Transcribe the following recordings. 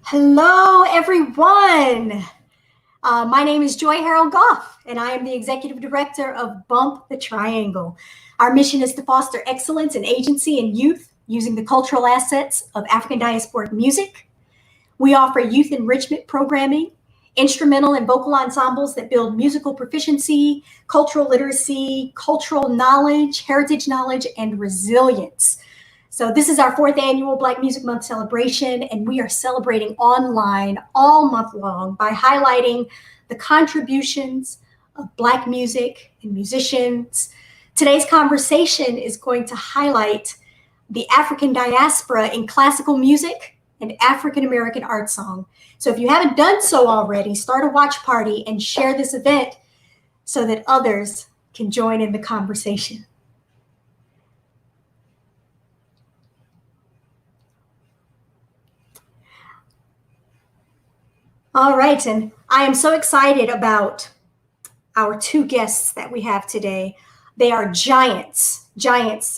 Hello, everyone. My name is Joy Harold Goff, and I am the Executive Director of Bump the Triangle. Our mission is to foster excellence in agency and youth using the cultural assets of African diasporic music. We offer youth enrichment programming, instrumental and vocal ensembles that build musical proficiency, cultural literacy, cultural knowledge, heritage knowledge, and resilience. So this is our 4th annual Black Music Month celebration, and we are celebrating online all month long by highlighting the contributions of Black music and musicians. Today's conversation is going to highlight the African diaspora in classical music and African American art song. So if you haven't done so already, start a watch party and share this event so that others can join in the conversation. All right, and I am so excited about our 2 guests that we have today. They are giants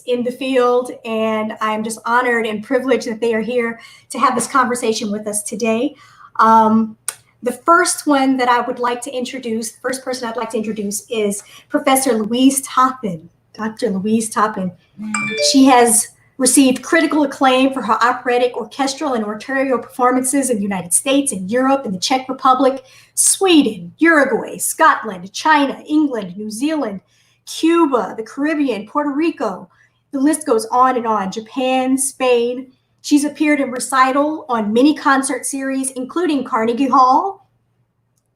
in the field, and I'm just honored and privileged that they are here to have this conversation with us today. The first one that I would like to introduce, the first person I'd like to introduce is Professor Louise Toppin, Dr. Louise Toppin. She has received critical acclaim for her operatic, orchestral, and oratorio performances in the United States, in Europe, in the Czech Republic, Sweden, Uruguay, Scotland, China, England, New Zealand, Cuba, the Caribbean, Puerto Rico. The list goes on and on. Japan, Spain. She's appeared in recital on many concert series, including Carnegie Hall,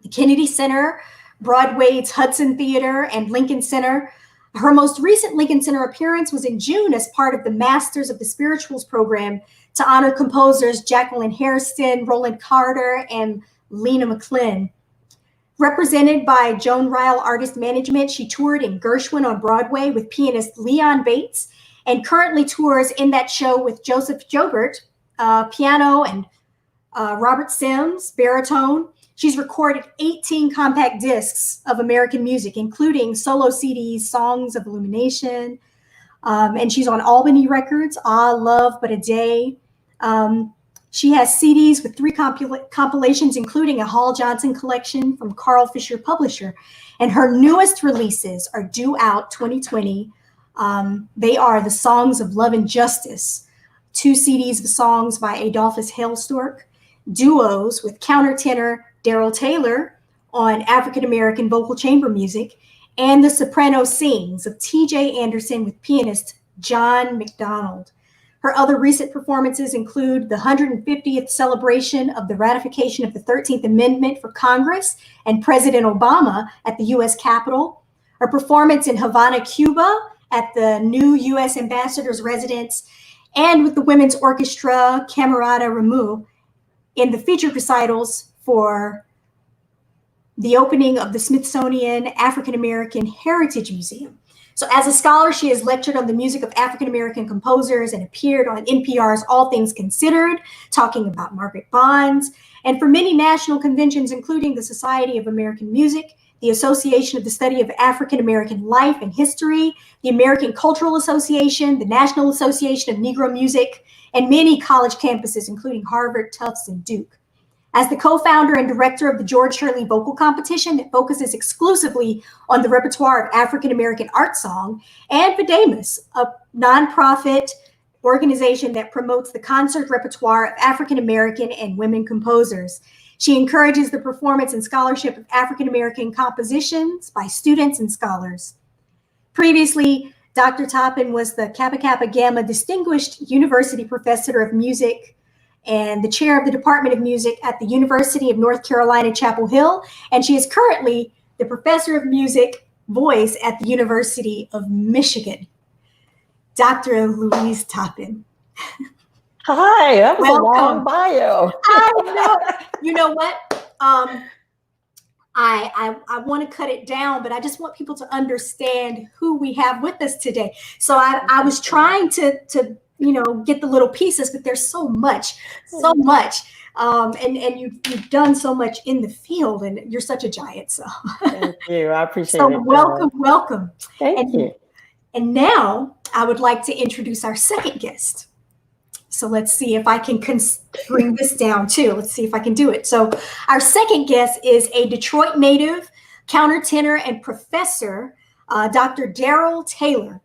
the Kennedy Center, Broadway's Hudson Theater, and Lincoln Center. Her most recent Lincoln Center appearance was in June as part of the Masters of the Spirituals program to honor composers Jacqueline Hairston, Roland Carter, and Lena McLin. Represented by Joan Ryle Artist Management, she toured in Gershwin on Broadway with pianist Leon Bates and currently tours in that show with Joseph Joubert, piano, and Robert Sims, baritone. She's recorded 18 compact discs of American music, including solo CDs, Songs of Illumination, and she's on Albany Records, Ah, Love But a Day. She has CDs with 3 compilations, including a Hall Johnson collection from Carl Fisher Publisher, and her newest releases are due out 2020. They are the Songs of Love and Justice, 2 CDs of songs by Adolphus Hailstork, duos with countertenor Darryl Taylor on African American vocal chamber music, and The Soprano Sings of T.J. Anderson with pianist John McDonald. Her other recent performances include the 150th celebration of the ratification of the 13th Amendment for Congress and President Obama at the U.S. Capitol, her performance in Havana, Cuba at the new U.S. Ambassador's residence, and with the Women's Orchestra Camerata Rameau in the featured recitals for the opening of the Smithsonian African American Heritage Museum. So as a scholar, she has lectured on the music of African American composers and appeared on NPR's All Things Considered, talking about Margaret Bonds, and for many national conventions, including the Society of American Music, the Association of the Study of African American Life and History, the American Cultural Association, the National Association of Negro Music, and many college campuses, including Harvard, Tufts, and Duke. As the co-founder and director of the George Shirley Vocal Competition that focuses exclusively on the repertoire of African American art song, and Fidemus, a nonprofit organization that promotes the concert repertoire of African American and women composers. She encourages the performance and scholarship of African American compositions by students and scholars. Previously, Dr. Toppin was the Kappa Kappa Gamma Distinguished University Professor of Music and the chair of the Department of Music at the University of North Carolina, Chapel Hill, and she is currently the Professor of Music Voice at the University of Michigan. Dr. Louise Toppin. Hi, that was a long bio. I know. You know what? I want to cut it down, but I just want people to understand who we have with us today. So I was trying to get the little pieces, but there's so much. And you've done so much in the field, and you're such a giant. So thank you. I appreciate it. So welcome. Thank you. And now I would like to introduce our second guest. So let's see if I can bring this down too. Let's see if I can do it. So our second guest is a Detroit native, countertenor and professor, Dr. Darryl Taylor.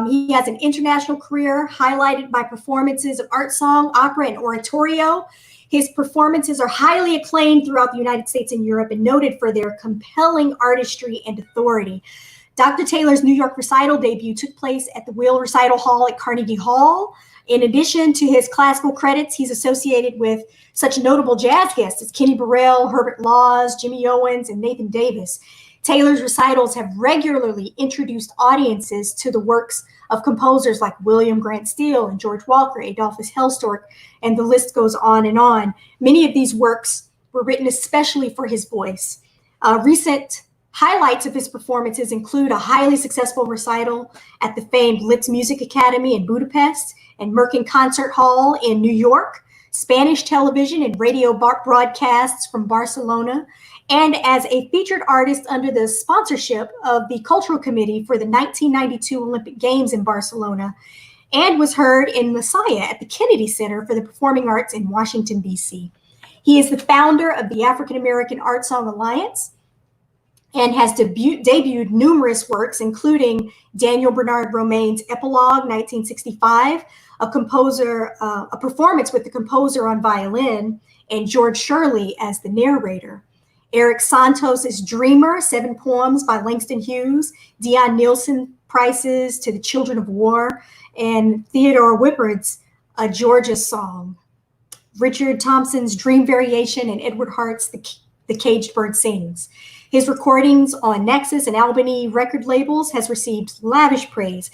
He has an international career highlighted by performances of art song, opera, and oratorio. His performances are highly acclaimed throughout the United States and Europe and noted for their compelling artistry and authority. Dr. Taylor's New York recital debut took place at the Will Recital Hall at Carnegie Hall. In addition to his classical credits, he's associated with such notable jazz guests as Kenny Burrell, Herbert Laws, Jimmy Owens, and Nathan Davis. Taylor's recitals have regularly introduced audiences to the works of composers like William Grant Steele and George Walker, Adolphus Hellstork, and the list goes on and on. Many of these works were written especially for his voice. Recent highlights of his performances include a highly successful recital at the famed Litz Music Academy in Budapest and Merkin Concert Hall in New York, Spanish television and radio broadcasts from Barcelona, and as a featured artist under the sponsorship of the Cultural Committee for the 1992 Olympic Games in Barcelona, and was heard in Messiah at the Kennedy Center for the Performing Arts in Washington, D.C. He is the founder of the African American Art Song Alliance and has debuted numerous works, including Daniel Bernard Romaine's Epilogue, 1965, a performance with the composer on violin, and George Shirley as the narrator. Eric Santos' Dreamer, 7 poems by Langston Hughes, Dion Nielsen Prices to the Children of War, and Theodore Whippard's A Georgia Song. Richard Thompson's Dream Variation and Edward Hart's The Caged Bird Sings. His recordings on Nexus and Albany record labels has received lavish praise.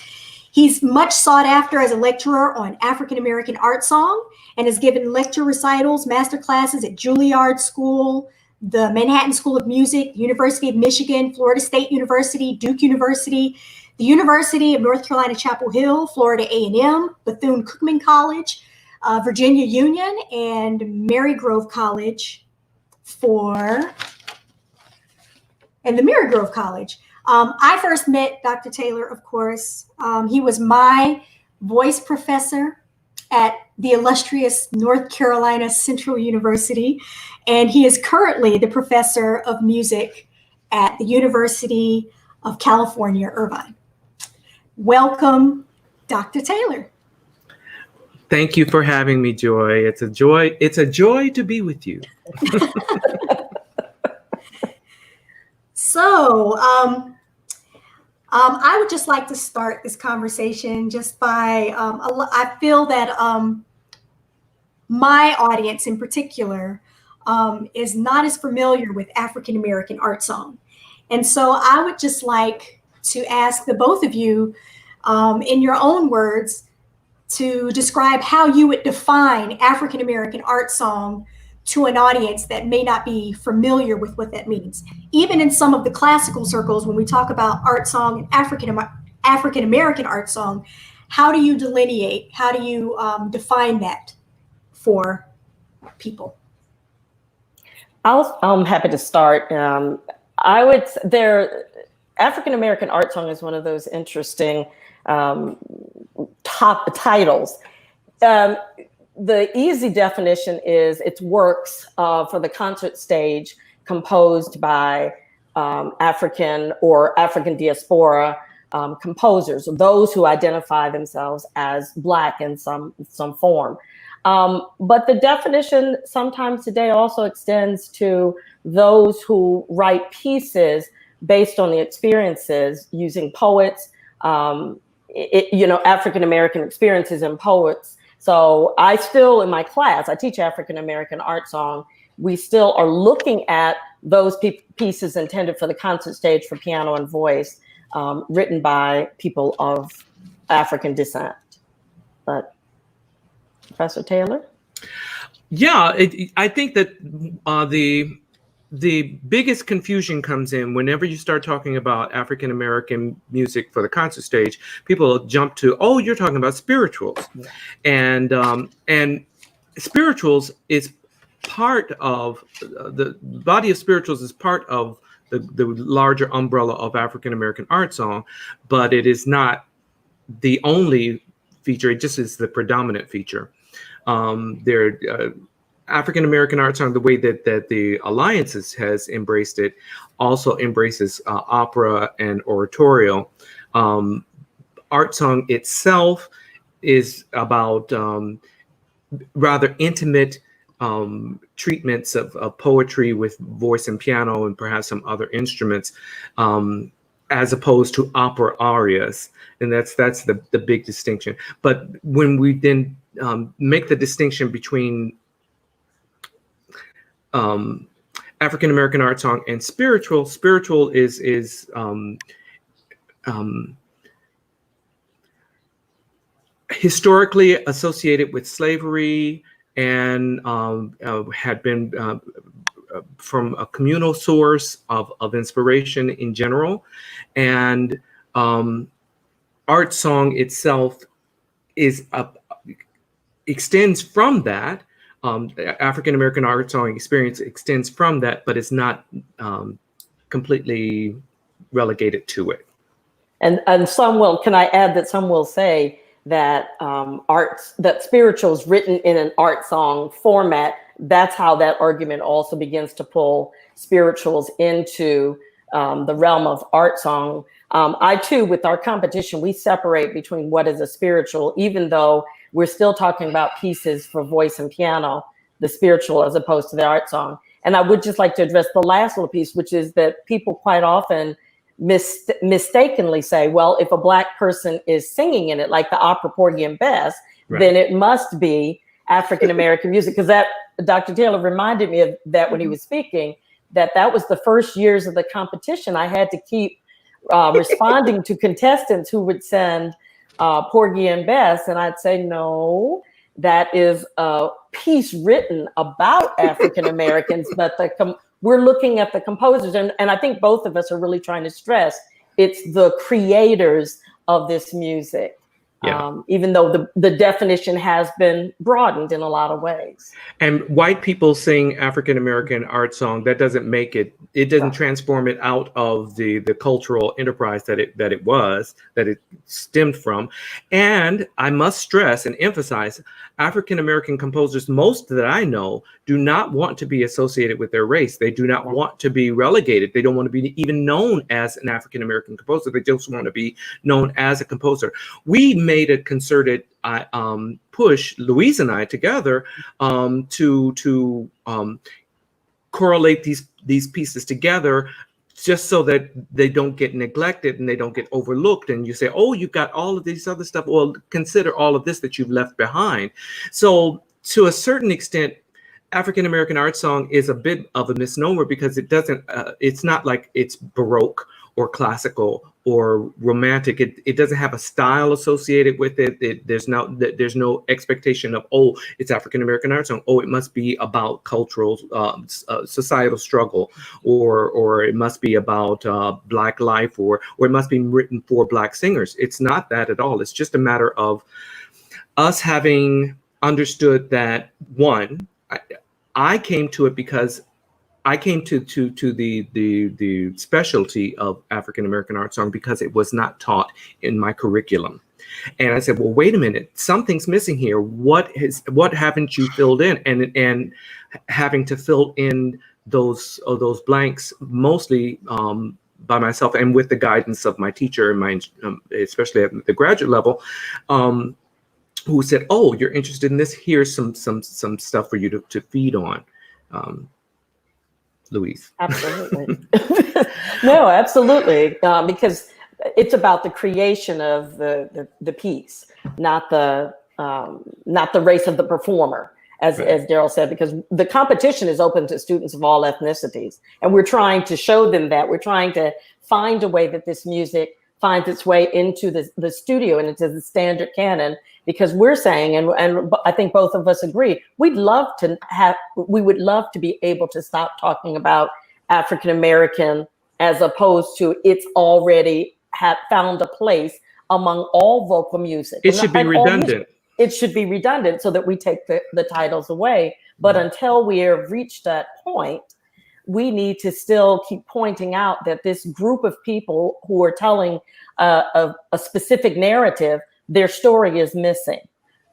He's much sought after as a lecturer on African American art song and has given lecture recitals, master classes at Juilliard School, the Manhattan School of Music, University of Michigan, Florida State University, Duke University, the University of North Carolina, Chapel Hill, Florida A&M, Bethune-Cookman College, Virginia Union, and Marygrove College and the Marygrove College. I first met Dr. Taylor, of course. He was my voice professor at the illustrious North Carolina Central University, and he is currently the professor of music at the University of California, Irvine. Welcome, Dr. Taylor. Thank you for having me, Joy. It's a joy. It's a joy to be with you. So, I would just like to start this conversation just by, I feel that my audience in particular is not as familiar with African American art song. And so I would just like to ask the both of you, in your own words, to describe how you would define African American art song to an audience that may not be familiar with what that means. Even in some of the classical circles, when we talk about art song and African American art song, how do you delineate, how do you define that for people? I'm happy to start. African American art song is one of those interesting top titles. The easy definition is it's works for the concert stage composed by African or African diaspora composers, those who identify themselves as Black in some form. But the definition sometimes today also extends to those who write pieces based on the experiences using poets, African American experiences and poets. So I still, in my class, I teach African American art song. We still are looking at those pieces intended for the concert stage for piano and voice, written by people of African descent. But Professor Taylor? Yeah, I think that the biggest confusion comes in whenever you start talking about African American music for the concert stage. People jump to, oh, you're talking about spirituals, yeah. And spirituals is part of the body of spirituals is part of the larger umbrella of African American art song, but it is not the only feature. It just is the predominant feature. Their African American art song, the way that the Alliances has embraced it, also embraces opera and oratorio. Art song itself is about rather intimate treatments of poetry with voice and piano and perhaps some other instruments, as opposed to opera arias. And that's the big distinction. But when we then make the distinction between African American art song and spiritual is historically associated with slavery and had been from a communal source of inspiration in general. And art song itself extends from that. African American art song experience extends from that, but it's not completely relegated to it. And some will, can I add that some will say that that spirituals written in an art song format, that's how that argument also begins to pull spirituals into the realm of art song. I too, with our competition, we separate between what is a spiritual, even though we're still talking about pieces for voice and piano, the spiritual as opposed to the art song. And I would just like to address the last little piece, which is that people quite often mistakenly say, well, if a Black person is singing in it, like the opera Porgy and Bess, right, then it must be African American music. Because that Dr. Taylor reminded me of that when he was speaking, that was the first years of the competition. I had to keep responding to contestants who would send Porgy and Bess, and I'd say, no, that is a piece written about African Americans, but we're looking at the composers, and I think both of us are really trying to stress it's the creators of this music. Yeah. Even though the definition has been broadened in a lot of ways. And white people sing African American art song, that doesn't make it doesn't transform it out of the cultural enterprise that it stemmed from. And I must stress and emphasize, African American composers, most that I know, do not want to be associated with their race. They do not want to be relegated. They don't want to be even known as an African American composer. They just want to be known as a composer. We made a concerted push, Louise and I together, to correlate these pieces together, just so that they don't get neglected and they don't get overlooked. And you say, oh, you've got all of these other stuff. Well, consider all of this that you've left behind. So to a certain extent, African American art song is a bit of a misnomer, because it doesn't, it's not like it's Baroque or classical or romantic. It doesn't have a style associated with it. There's no expectation of, oh, it's African American art song. Oh, it must be about cultural, societal struggle, or it must be about Black life, or it must be written for Black singers. It's not that at all. It's just a matter of us having understood that, one, I came to it because I came to the specialty of African American art song because it was not taught in my curriculum. And I said, well, wait a minute, something's missing here. What haven't you filled in? And having to fill in those blanks mostly by myself, and with the guidance of my teacher, especially at the graduate level, who said, oh, you're interested in this? Here's some stuff for you to feed on. Louise. Absolutely. No, absolutely. Because it's about the creation of the piece, not the race of the performer, as Darryl said, because the competition is open to students of all ethnicities. And we're trying to show them that. We're trying to find a way that this music finds its way into the studio and into the standard canon, because we're saying, and I think both of us agree, we would love to be able to stop talking about African American as opposed to it's already found a place among all vocal music. It should be redundant. It should be redundant so that we take the titles away. But until we have reached that point, we need to still keep pointing out that this group of people who are telling a specific narrative, their story is missing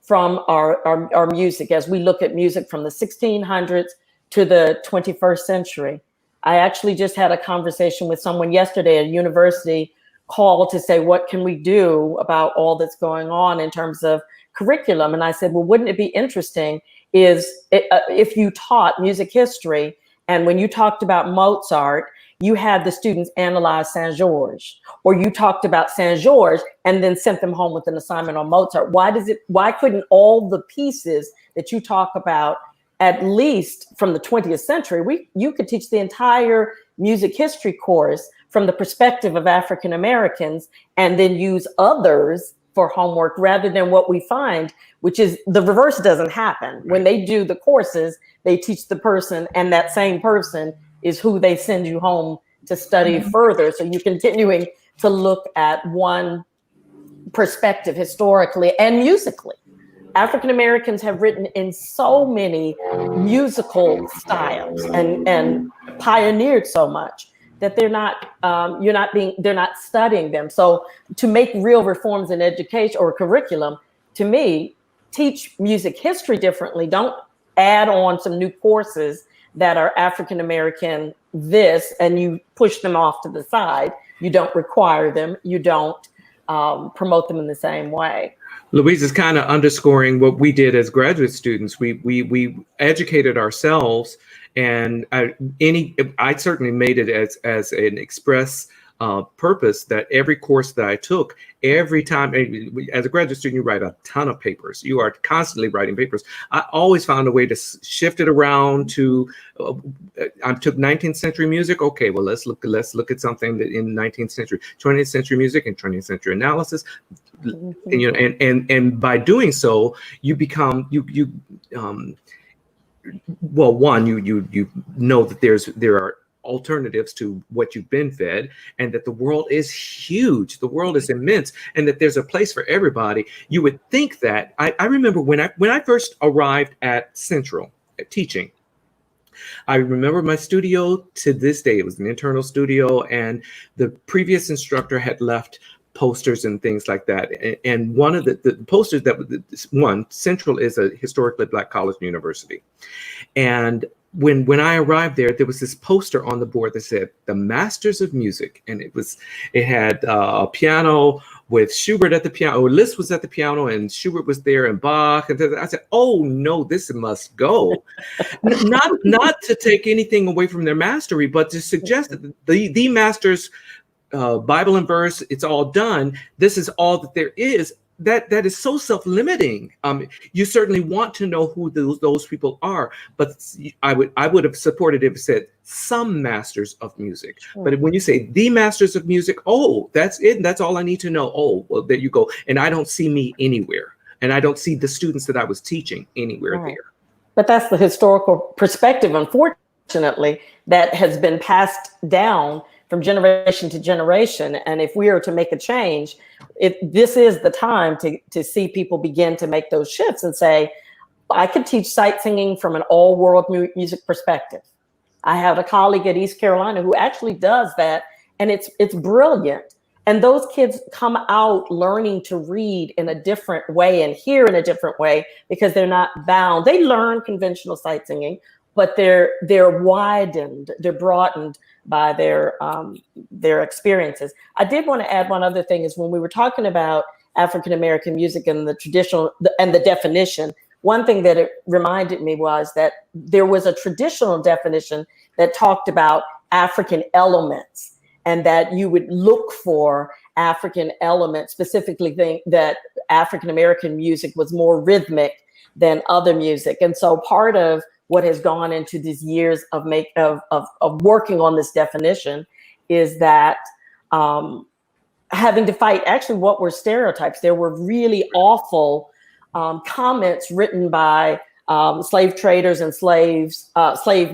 from our music as we look at music from the 1600s to the 21st century. I actually just had a conversation with someone yesterday at a university called to say, what can we do about all that's going on in terms of curriculum? And I said, well, wouldn't it be interesting if you taught music history, and when you talked about Mozart, you had the students analyze Saint-Georges, or you talked about Saint-Georges and then sent them home with an assignment on Mozart. Why couldn't all the pieces that you talk about, at least from the 20th century, you could teach the entire music history course from the perspective of African Americans, and then use others for homework, rather than what we find, which is the reverse doesn't happen. When they do the courses, they teach the person, and that same person is who they send you home to study further. So you're continuing to look at one perspective historically and musically. African Americans have written in so many musical styles and pioneered so much that they're not studying them. So to make real reforms in education or curriculum, to me, teach music history differently. Don't add on some new courses that are African American this, and you push them off to the side. You don't require them. You don't promote them in the same way. Louise is kind of underscoring what we did as graduate students. We educated ourselves, and I certainly made it as an express purpose that every course that I took, every time, as a graduate student, you write a ton of papers. You are constantly writing papers. I always found a way to shift it around to, I took 19th century music. Okay, well, let's look at something that in 19th century, 20th century music and 20th century analysis. You know, and by doing so, you become well, one, you know that there are alternatives to what you've been fed, and that the world is huge, the world is immense, and that there's a place for everybody. You would think that. I remember when I first arrived at Central teaching, I remember my studio to this day. It was an internal studio, and the previous instructor had left posters and things like that. And one of the posters Central is a historically Black college and university. And when I arrived there was this poster on the board that said the Masters of Music. And it had a piano with Schubert at the piano, or Liszt was at the piano, and Schubert was there, and Bach. And I said, oh no, this must go. not to take anything away from their mastery, but to suggest that the masters, Bible and verse, it's all done. This is all that there is. That is so self-limiting. You certainly want to know who those people are, but I would have supported if it said some masters of music. But when you say the masters of music, oh, that's it. That's all I need to know. Oh, well, there you go. And I don't see me anywhere, and I don't see the students that I was teaching anywhere there. But that's the historical perspective, unfortunately, that has been passed down from generation to generation. And if we are to make a change, this is the time to see people begin to make those shifts and say, I could teach sight singing from an all world music perspective. I have a colleague at East Carolina who actually does that, and it's brilliant. And those kids come out learning to read in a different way and hear in a different way because they're not bound. They learn conventional sight singing, but they're widened, they're broadened by their experiences. I did want to add one other thing is when we were talking about African American music and the traditional and the definition, one thing that it reminded me was that there was a traditional definition that talked about African elements, and that you would look for African elements, specifically think that African American music was more rhythmic than other music. And so part of what has gone into these years of working on this definition is that having to fight actually what were stereotypes. There were really awful comments written by slave traders and slave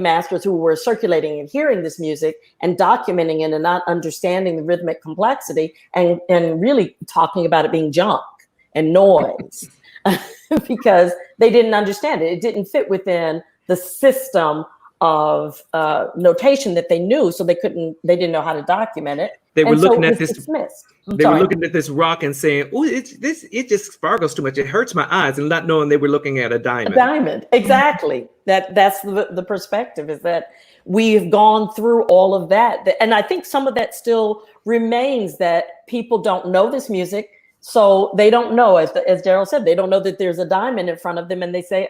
masters who were circulating and hearing this music and documenting it and not understanding the rhythmic complexity and really talking about it being junk and noise because they didn't understand it. It didn't fit within the system of notation that they knew, so they didn't know how to document it. They were And so looking it at was this. dismissed. They were looking at this rock and saying, "Oh, it just sparkles too much. It hurts my eyes," and not knowing they were looking at a diamond. A diamond, exactly. That's the perspective, is that we've gone through all of that, and I think some of that still remains, that people don't know this music, so they don't know, as Darryl said, they don't know that there's a diamond in front of them, and they say,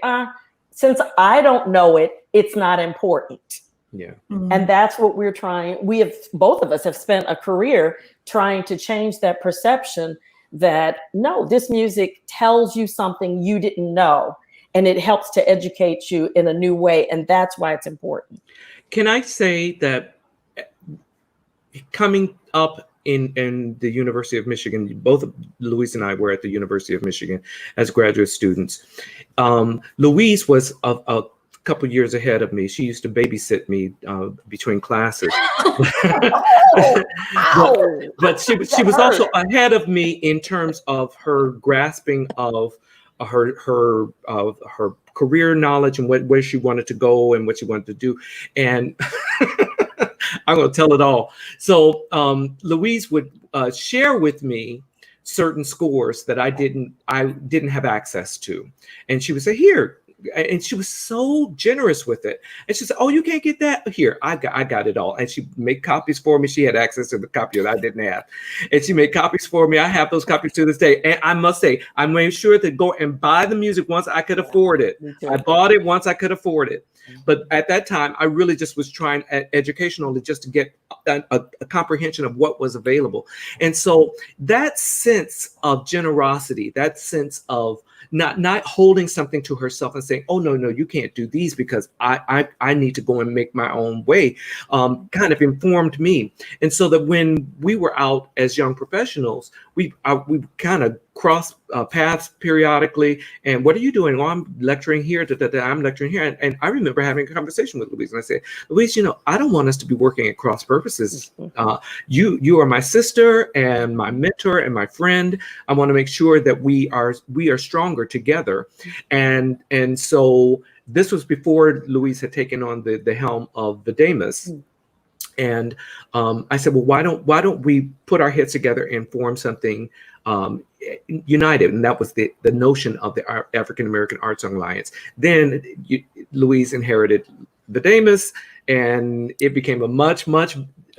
since I don't know it, it's not important. Yeah. Mm-hmm. And that's what we're trying. Both of us have spent a career trying to change that perception, that no, this music tells you something you didn't know, and it helps to educate you in a new way. And that's why it's important. Can I say that coming up in the University of Michigan, both Louise and I were at the University of Michigan as graduate students. Louise was a couple years ahead of me. She used to babysit me between classes. But she was also ahead of me in terms of her grasping of her career knowledge and where she wanted to go and what she wanted to do. And I'm going to tell it all. So Louise would share with me certain scores that I didn't have access to, and she would say, "Here." And she was so generous with it. And she said, "Oh, you can't get that? Here, I got it all." And she made copies for me. She had access to the copy that I didn't have. And she made copies for me. I have those copies to this day. And I must say, I made sure to go and buy the music once I could afford it. I bought it once I could afford it. But at that time, I really just was trying educationally just to get a comprehension of what was available. And so that sense of generosity, that sense of not holding something to herself and saying, "Oh, no, you can't do these because I need to go and make my own way," kind of informed me. And so that when we were out as young professionals, we kind of crossed paths periodically. And what are you doing? "Oh, I'm lecturing here. I'm lecturing here." And I remember having a conversation with Louise, and I said, "Louise, I don't want us to be working at cross purposes. You are my sister and my mentor and my friend. I want to make sure that we are stronger together." And so this was before Louise had taken on the helm of Vademus. And I said, "Well, why don't we put our heads together and form something united?" And that was the notion of the African American Arts Alliance. Then Louise inherited Vademus, and it became a much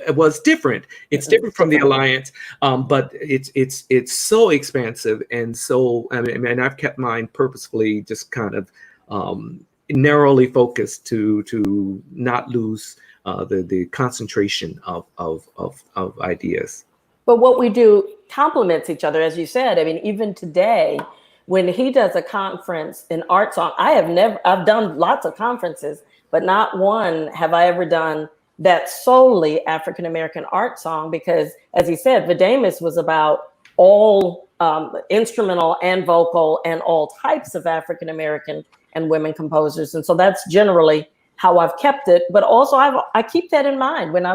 it was different. It's different from the Alliance, but it's so expansive, and so and I've kept mine purposefully just kind of narrowly focused to not lose the concentration of ideas. But what we do complements each other, as you said. I mean, even today, when he does a conference in art song, I've done lots of conferences, but not one have I ever done that solely African American art song, because, as he said, Vademus was about all instrumental and vocal and all types of African American and women composers. And so that's generally how I've kept it. But also I keep that in mind when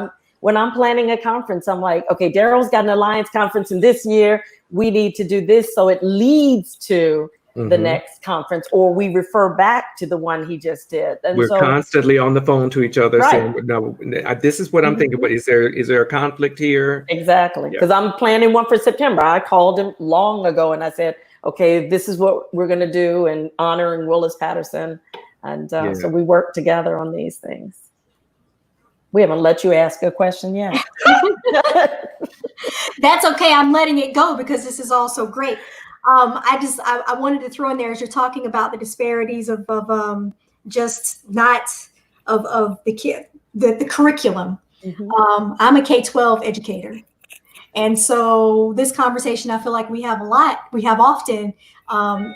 I'm planning a conference. I'm like, okay, Darryl's got an Alliance conference in this year. We need to do this, so it leads to the next conference, or we refer back to the one he just did. And we're constantly on the phone to each other, saying, "No, this is what I'm thinking. But is there a conflict here?" Exactly, because I'm planning one for September. I called him long ago and I said, "Okay, this is what we're going to do," and honoring Willis Patterson. And so we work together on these things. We haven't let you ask a question yet. That's okay. I'm letting it go because this is also great. I wanted to throw in there, as you're talking about the disparities of just not of the curriculum. I'm a K-12 educator. And so this conversation, I feel like we have often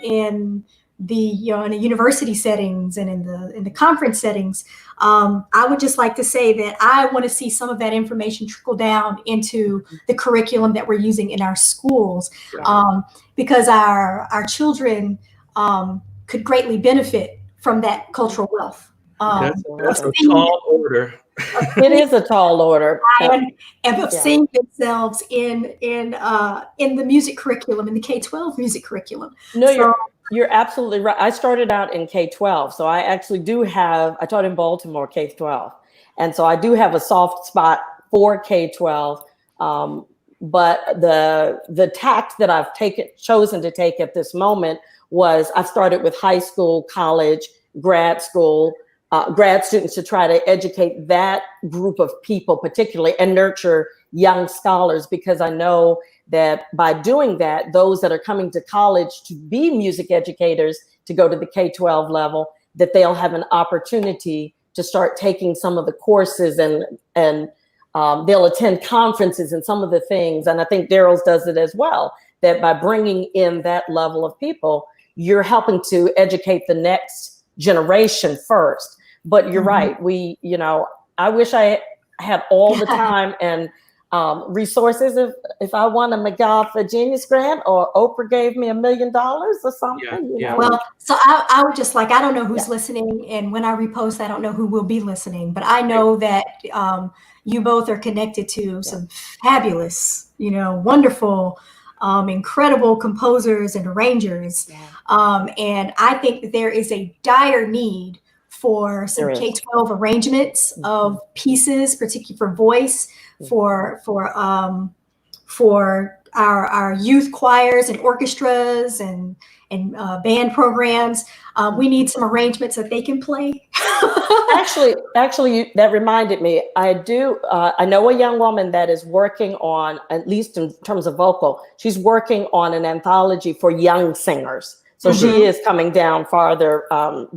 in the in the university settings and in the conference settings. I would just like to say that I want to see some of that information trickle down into the curriculum that we're using in our schools, because our children could greatly benefit from that cultural wealth. That's a tall order. It is a tall order. And of seeing themselves in the music curriculum, in the K-12 music curriculum. No, you're absolutely right. I started out in K-12, so I actually I taught in Baltimore K-12, and so I do have a soft spot for K-12. But the tact that I've chosen to take at this moment was I started with high school, college, grad school, grad students to try to educate that group of people particularly and nurture young scholars, because I know that by doing that, those that are coming to college to be music educators, to go to the K-12 level, that they'll have an opportunity to start taking some of the courses and they'll attend conferences and some of the things. And I think Darryl's does it as well, that by bringing in that level of people, you're helping to educate the next generation first. But you're right. I wish I had all the time and resources if I won a McGough for Genius Grant or Oprah gave me $1 million or something. You know? Well, so I would just I don't know who's listening, and when I repost, I don't know who will be listening, but I know that you both are connected to some fabulous, wonderful, incredible composers and arrangers, and I think that there is a dire need for some K-12 arrangements of pieces, particularly for voice, for our youth choirs and orchestras and band programs. We need some arrangements that they can play. Actually, that reminded me. I know a young woman that is working on, at least in terms of vocal, she's working on an anthology for young singers. So she is coming down farther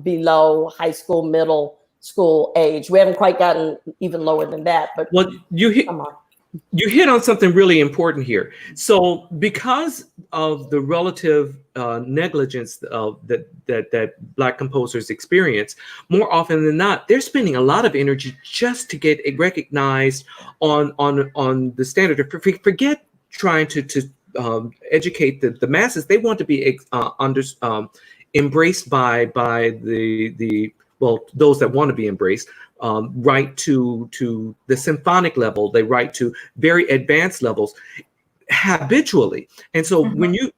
below high school, middle school age. We haven't quite gotten even lower than that. But you hit on something really important here. So because of the relative negligence that Black composers experience, more often than not, they're spending a lot of energy just to get it recognized on the standard. Forget trying to educate the masses. They want to be embraced by those that want to be embraced. Right to the symphonic level, they write to very advanced levels habitually. And so when you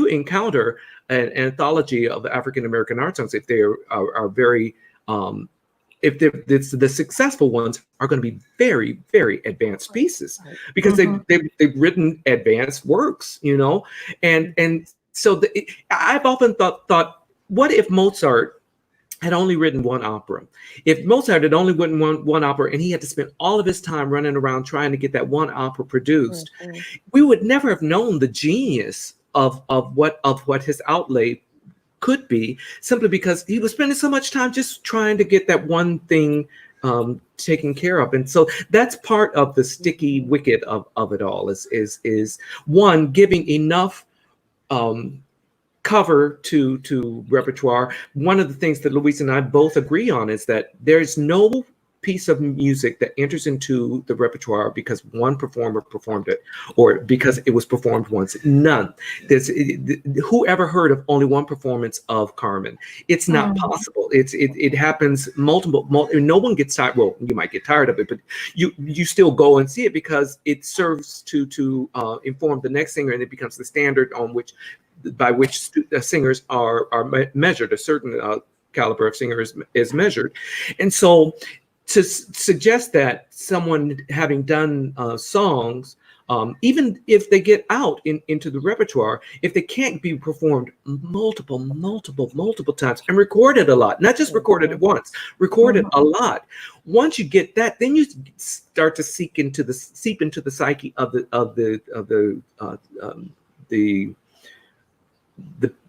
encounter an anthology of African American art songs, if they are very if the successful ones are going to be very, very advanced pieces, because they've written advanced works, and so I've often thought, what if Mozart had only written one opera? If Mozart had only written one opera and he had to spend all of his time running around trying to get that one opera produced, we would never have known the genius of what his outlay could be, simply because he was spending so much time just trying to get that one thing taken care of. And so that's part of the sticky wicket of it all, is one, giving enough cover to repertoire. One of the things that Louise and I both agree on is that there's no piece of music that enters into the repertoire because one performer performed it or because it was performed once. None. Who ever heard of only one performance of Carmen? It's not possible. It happens multiple. No one gets tired. Well, you might get tired of it, but you still go and see it because it serves to inform the next singer, and it becomes the standard by which singers are measured. A certain caliber of singers is measured, and so to suggest that someone having done songs, even if they get out into the repertoire, if they can't be performed multiple times and recorded a lot, not just recorded it once, recorded a lot. Once you get that, then you start to seep into the psyche of the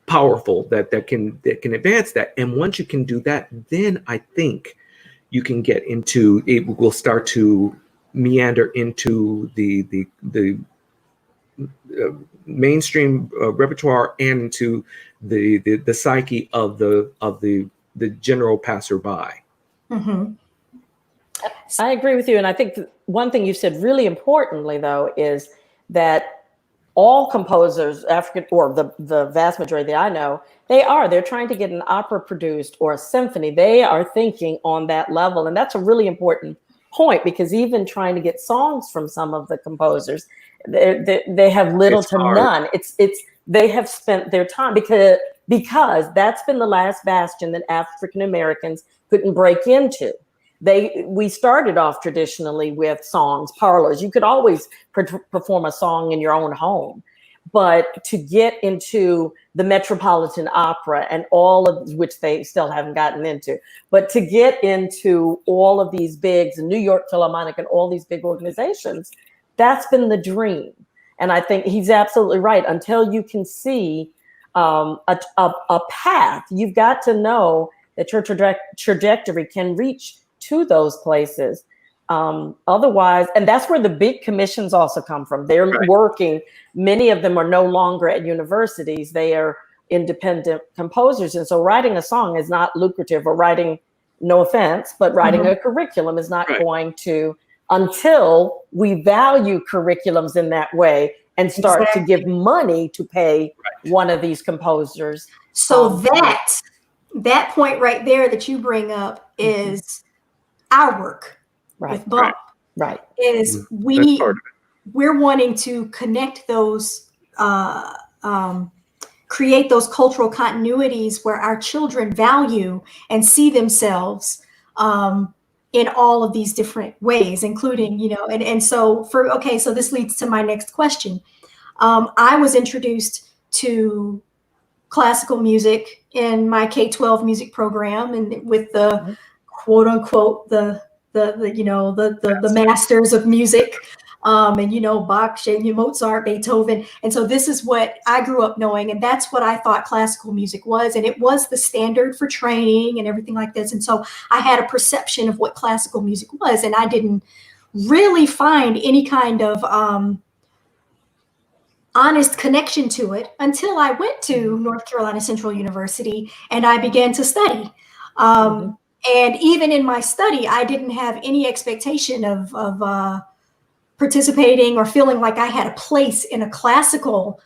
powerful that can advance that. And once you can do that, then I think you can get into it. Will start to meander into the mainstream repertoire and into the psyche of the general passerby. I agree with you, and I think one thing you said really importantly, though, is that all composers, African, or the vast majority that I know, they're trying to get an opera produced or a symphony. They are thinking on that level. And that's a really important point, because even trying to get songs from some of the composers, they have little to none. They have spent their time because that's been the last bastion that African Americans couldn't break into. we started off traditionally with songs, parlors. You could always perform a song in your own home, but to get into the Metropolitan Opera and all of which they still haven't gotten into, but to get into all of these bigs, New York Philharmonic and all these big organizations, that's been the dream. And I think he's absolutely right. Until you can see a path, you've got to know that your trajectory can reach to those places. Otherwise, and that's where the big commissions also come from. They're working, many of them are no longer at universities, they are independent composers. And so writing a song is not lucrative, or writing, no offense, but writing a curriculum is not going to, until we value curriculums in that way and start to give money to pay one of these composers. So that point right there that you bring up is our work with Bump. Is we're wanting to connect those, create those cultural continuities where our children value and see themselves in all of these different ways, including, you know, and so so this leads to my next question. I was introduced to classical music in my K-12 music program, and with the quote unquote the masters of music, and you know, Bach, Mozart, Beethoven. And so this is what I grew up knowing, and that's what I thought classical music was, and it was the standard for training and everything like this. And so I had a perception of what classical music was, and I didn't really find any kind of honest connection to it until I went to North Carolina Central University and I began to study. And even in my study, I didn't have any expectation of participating or feeling like I had a place in a classical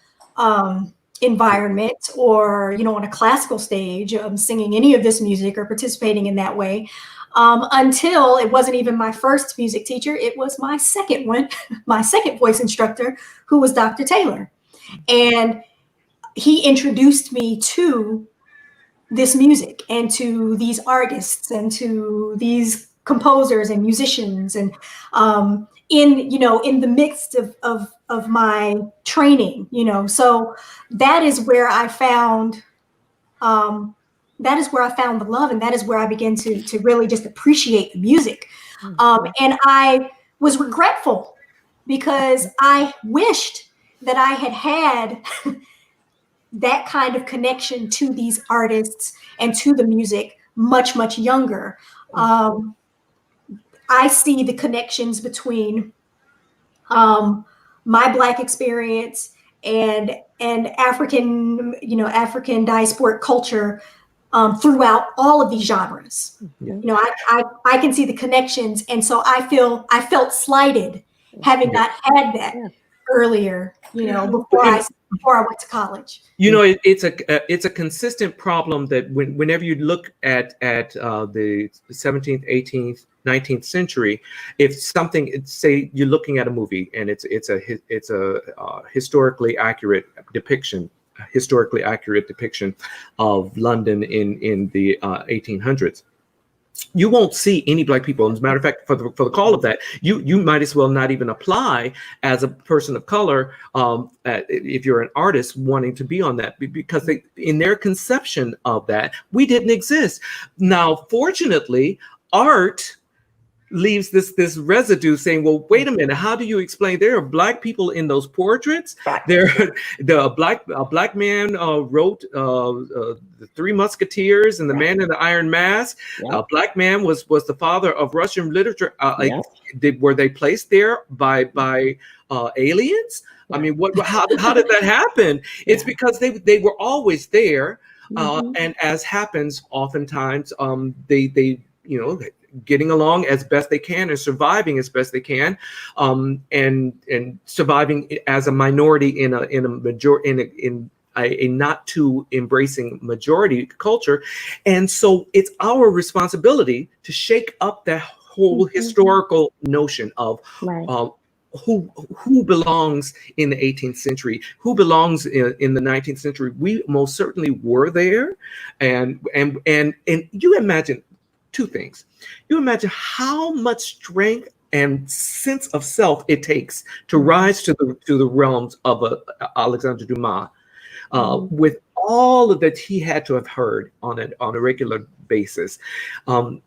environment, or, you know, on a classical stage, singing any of this music or participating in that way, until it wasn't even my first music teacher. It was my second one, my second voice instructor, who was Dr. Taylor. And he introduced me to this music and to these artists and to these composers and musicians, and in the midst of my training, you know. So that is where I found the love, and that is where I began to really just appreciate the music. And I was regretful because I wished that I had that kind of connection to these artists and to the music much, much younger. I see the connections between my Black experience and African diasporic culture throughout all of these genres. You know, I can see the connections, and so I felt slighted having not had that earlier, you know, before I went to college. You know, it's a consistent problem that whenever you look at the 17th, 18th, 19th century, if something, say you're looking at a movie and it's a historically accurate depiction of London in the 1800s. You won't see any Black people. As a matter of fact, for the call of that, you might as well not even apply as a person of color if you're an artist wanting to be on that, because in their conception of that, we didn't exist. Now, fortunately, art leaves this residue saying, well, wait a minute, how do you explain there are Black people in those portraits? A black man wrote the Three Musketeers and the Man in the Iron Mask. A Black man was the father of Russian literature. Were they placed there by aliens? I mean, how did that happen? It's because they were always there, and as happens oftentimes, they getting along as best they can and surviving as best they can, and surviving as a minority in a not too embracing majority culture. And so it's our responsibility to shake up that whole historical notion of who belongs in the 18th century, who belongs in the 19th century. We most certainly were there, and you imagine two things. You imagine how much strength and sense of self it takes to rise to the realms of Alexandre Dumas, with all of that he had to have heard on a regular basis. And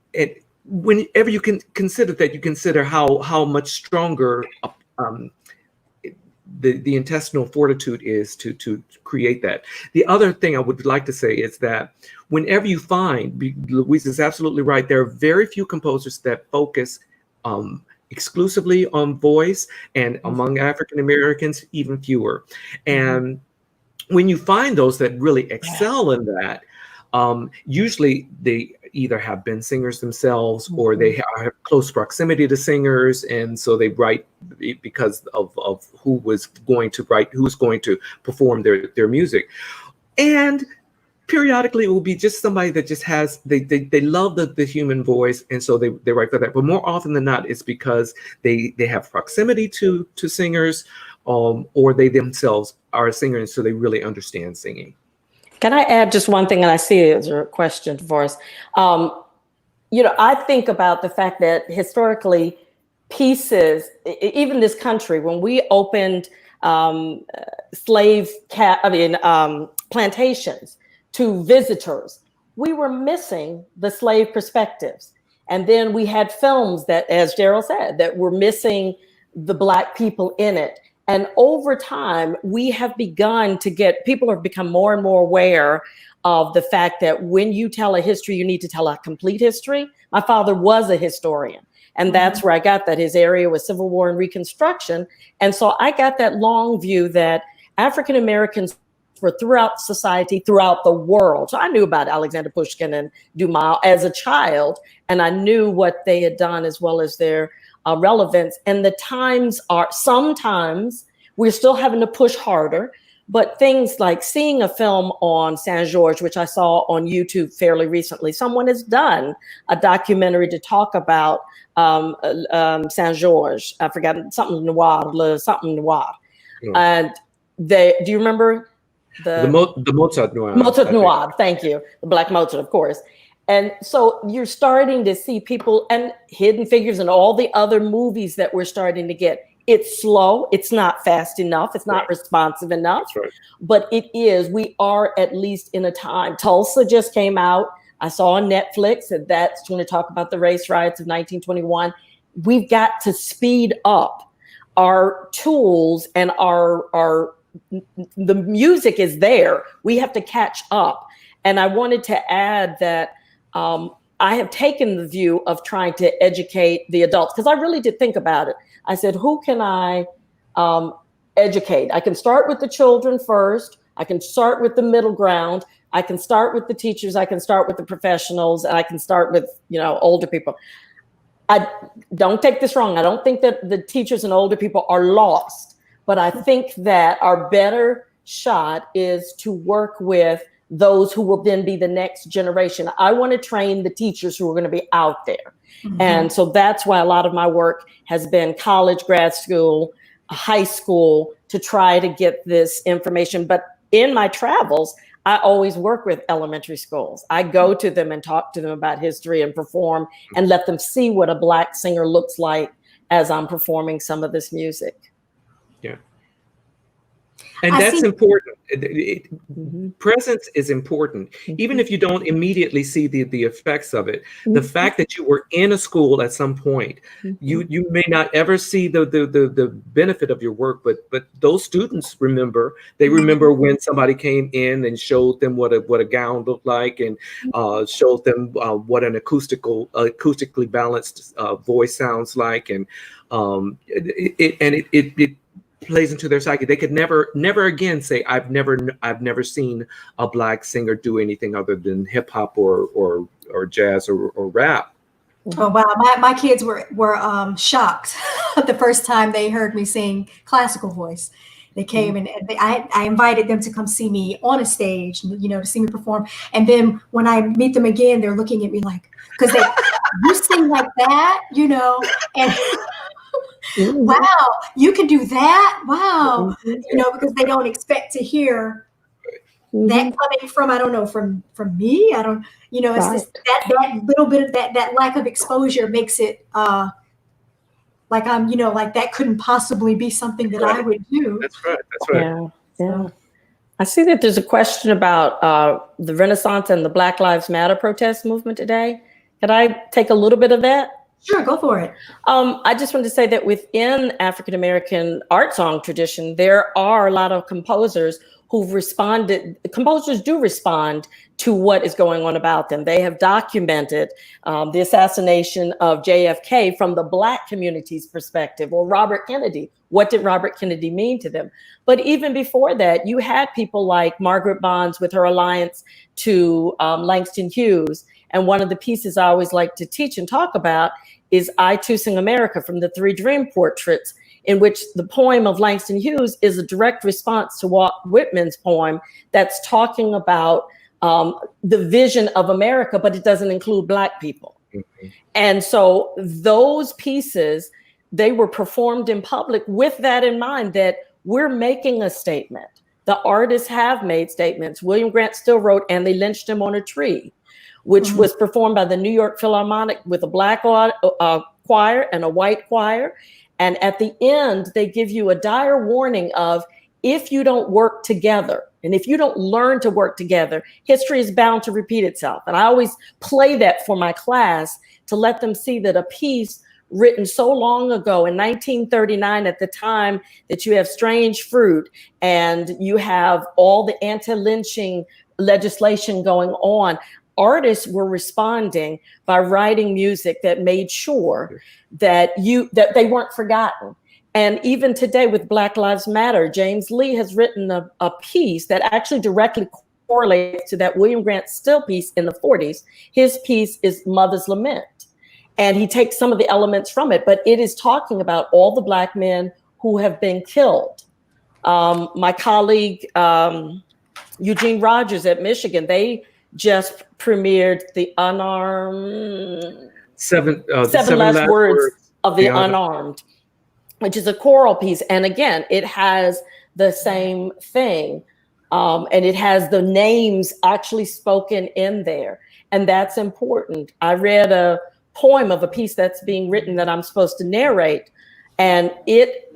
whenever you can consider that, you consider how much stronger the intestinal fortitude is to create that. The other thing I would like to say is that whenever you find, Louise is absolutely right, there are very few composers that focus exclusively on voice, and among African Americans, even fewer. And when you find those that really excel in that, usually they either have been singers themselves, or they have close proximity to singers, and so they write because of who's going to perform their music. And periodically it will be just somebody that just has, they love the human voice, and so they write for that. But more often than not, it's because they have proximity to singers, or they themselves are a singer, and so they really understand singing. Can I add just one thing? And I see it's a question for us. I think about the fact that historically pieces, even this country, when we opened plantations to visitors, we were missing the slave perspectives. And then we had films that, as Darryl said, that were missing the Black people in it. And over time, we have begun to people have become more and more aware of the fact that when you tell a history, you need to tell a complete history. My father was a historian, and that's where I got that. His area was Civil War and Reconstruction. And so I got that long view that African Americans were throughout society, throughout the world. So I knew about Alexander Pushkin and Dumas as a child, and I knew what they had done as well as their relevance. And the times are, sometimes we're still having to push harder, but things like seeing a film on Saint George, which I saw on YouTube fairly recently, someone has done a documentary to talk about Saint George. I forgot, something noir, something noir. And do you remember the Mozart noir? Mozart noir, thank you. The Black Mozart, of course. And so you're starting to see people, and Hidden Figures and all the other movies that we're starting to get. It's slow. It's not fast enough. It's not responsive enough. But it is. We are at least in a time. Tulsa just came out. I saw on Netflix that that's going to talk about the race riots of 1921. We've got to speed up our tools, and the music is there. We have to catch up. And I wanted to add that I have taken the view of trying to educate the adults, because I really did think about it. I said, who can I educate? I can start with the children first. I can start with the middle ground. I can start with the teachers. I can start with the professionals. And I can start with, older people. I don't take this wrong. I don't think that the teachers and older people are lost, but I think that our better shot is to work with those who will then be the next generation. I want to train the teachers who are going to be out there. And so that's why a lot of my work has been college, grad school, high school, to try to get this information. But in my travels, I always work with elementary schools. I go to them and talk to them about history and perform and let them see what a Black singer looks like as I'm performing some of this music. Yeah. And that's important. Presence is important. Even if you don't immediately see the effects of it, the fact that you were in a school at some point, you may not ever see the benefit of your work, but those students remember. They remember when somebody came in and showed them what a gown looked like, and showed them what an acoustically balanced voice sounds like, and it plays into their psyche. They could never again say, I've never seen a Black singer do anything other than hip hop or jazz or rap. Oh wow, my kids were shocked the first time they heard me sing classical voice. They came and I invited them to come see me on a stage, to see me perform. And then when I meet them again, they're looking at me like, because you sing like that, and wow, you can do that. Wow. Because they don't expect to hear that coming from, I don't know, from me, I don't, it's Right. just that little bit of that lack of exposure makes it like I'm, like that couldn't possibly be something that I would do. That's right. That's right. Yeah. Yeah. I see that there's a question about the Renaissance and the Black Lives Matter protest movement today. Could I take a little bit of that? Sure, go for it. I just wanted to say that within African-American art song tradition, there are a lot of composers who've responded. Composers do respond to what is going on about them. They have documented the assassination of JFK from the Black community's perspective, or Robert Kennedy. What did Robert Kennedy mean to them? But even before that, you had people like Margaret Bonds with her alliance to Langston Hughes. And one of the pieces I always like to teach and talk about is I Too Sing America from the Three Dream Portraits, in which the poem of Langston Hughes is a direct response to Walt Whitman's poem that's talking about the vision of America, but it doesn't include Black people. Mm-hmm. And so those pieces, they were performed in public with that in mind, that we're making a statement. The artists have made statements. William Grant still wrote, "And they lynched him on a tree," which was performed by the New York Philharmonic with a Black choir and a white choir. And at the end, they give you a dire warning of, if you don't work together, and if you don't learn to work together, history is bound to repeat itself. And I always play that for my class to let them see that a piece written so long ago in 1939, at the time that you have Strange Fruit and you have all the anti-lynching legislation going on, artists were responding by writing music that made sure that they weren't forgotten. And even today with Black Lives Matter, James Lee has written a piece that actually directly correlates to that William Grant Still piece in the 40s. His piece is Mother's Lament. And he takes some of the elements from it, but it is talking about all the Black men who have been killed. My colleague, Eugene Rogers at Michigan, they just premiered the unarmed seven last words of the unarmed, which is a choral piece. And again, it has the same thing. And it has the names actually spoken in there. And that's important. I read a poem of a piece that's being written that I'm supposed to narrate. And it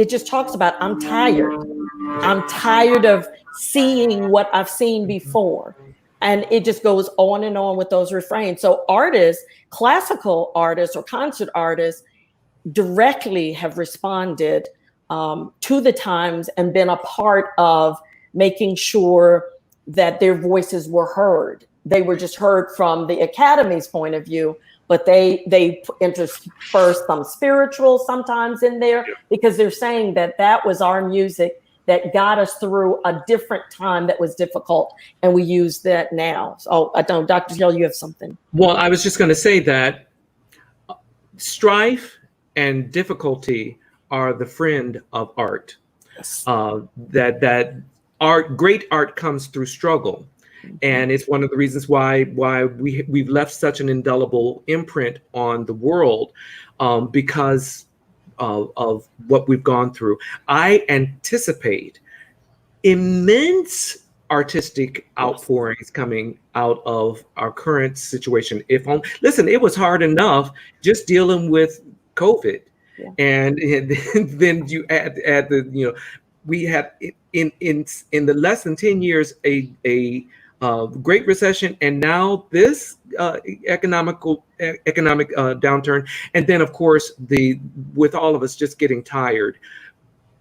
just talks about, I'm tired of seeing what I've seen before. And it just goes on and on with those refrains. So artists, classical artists or concert artists, directly have responded to the times and been a part of making sure that their voices were heard. They were just heard from the Academy's point of view, but they intersperse some spiritual sometimes in there, because they're saying that was our music that got us through a different time that was difficult, and we use that now. So I don't, Dr. Hill, you have something. Well, I was just going to say that strife and difficulty are the friend of art. Yes. That art, great art, comes through struggle, and it's one of the reasons why we've left such an indelible imprint on the world, because of what we've gone through. I anticipate immense artistic outpourings coming out of our current situation. Listen, it was hard enough just dealing with COVID, and then you add the, we had in the less than 10 years a Great Recession, and now this economic downturn, and then of course with all of us just getting tired,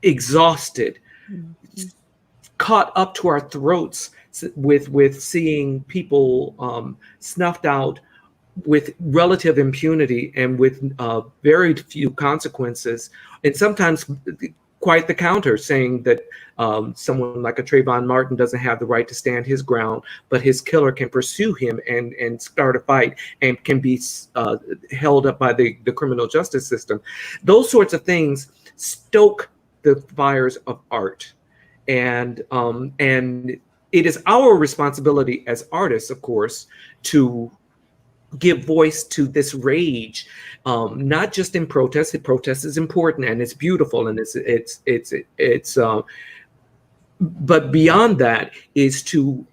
exhausted, caught up to our throats with seeing people snuffed out with relative impunity and with very few consequences, and sometimes quite the counter, saying that someone like a Trayvon Martin doesn't have the right to stand his ground, but his killer can pursue him and start a fight and can be held up by the criminal justice system. Those sorts of things stoke the fires of art. And it is our responsibility as artists, of course, to give voice to this rage, not just in protest. Protest is important and it's beautiful, and it's but beyond that is to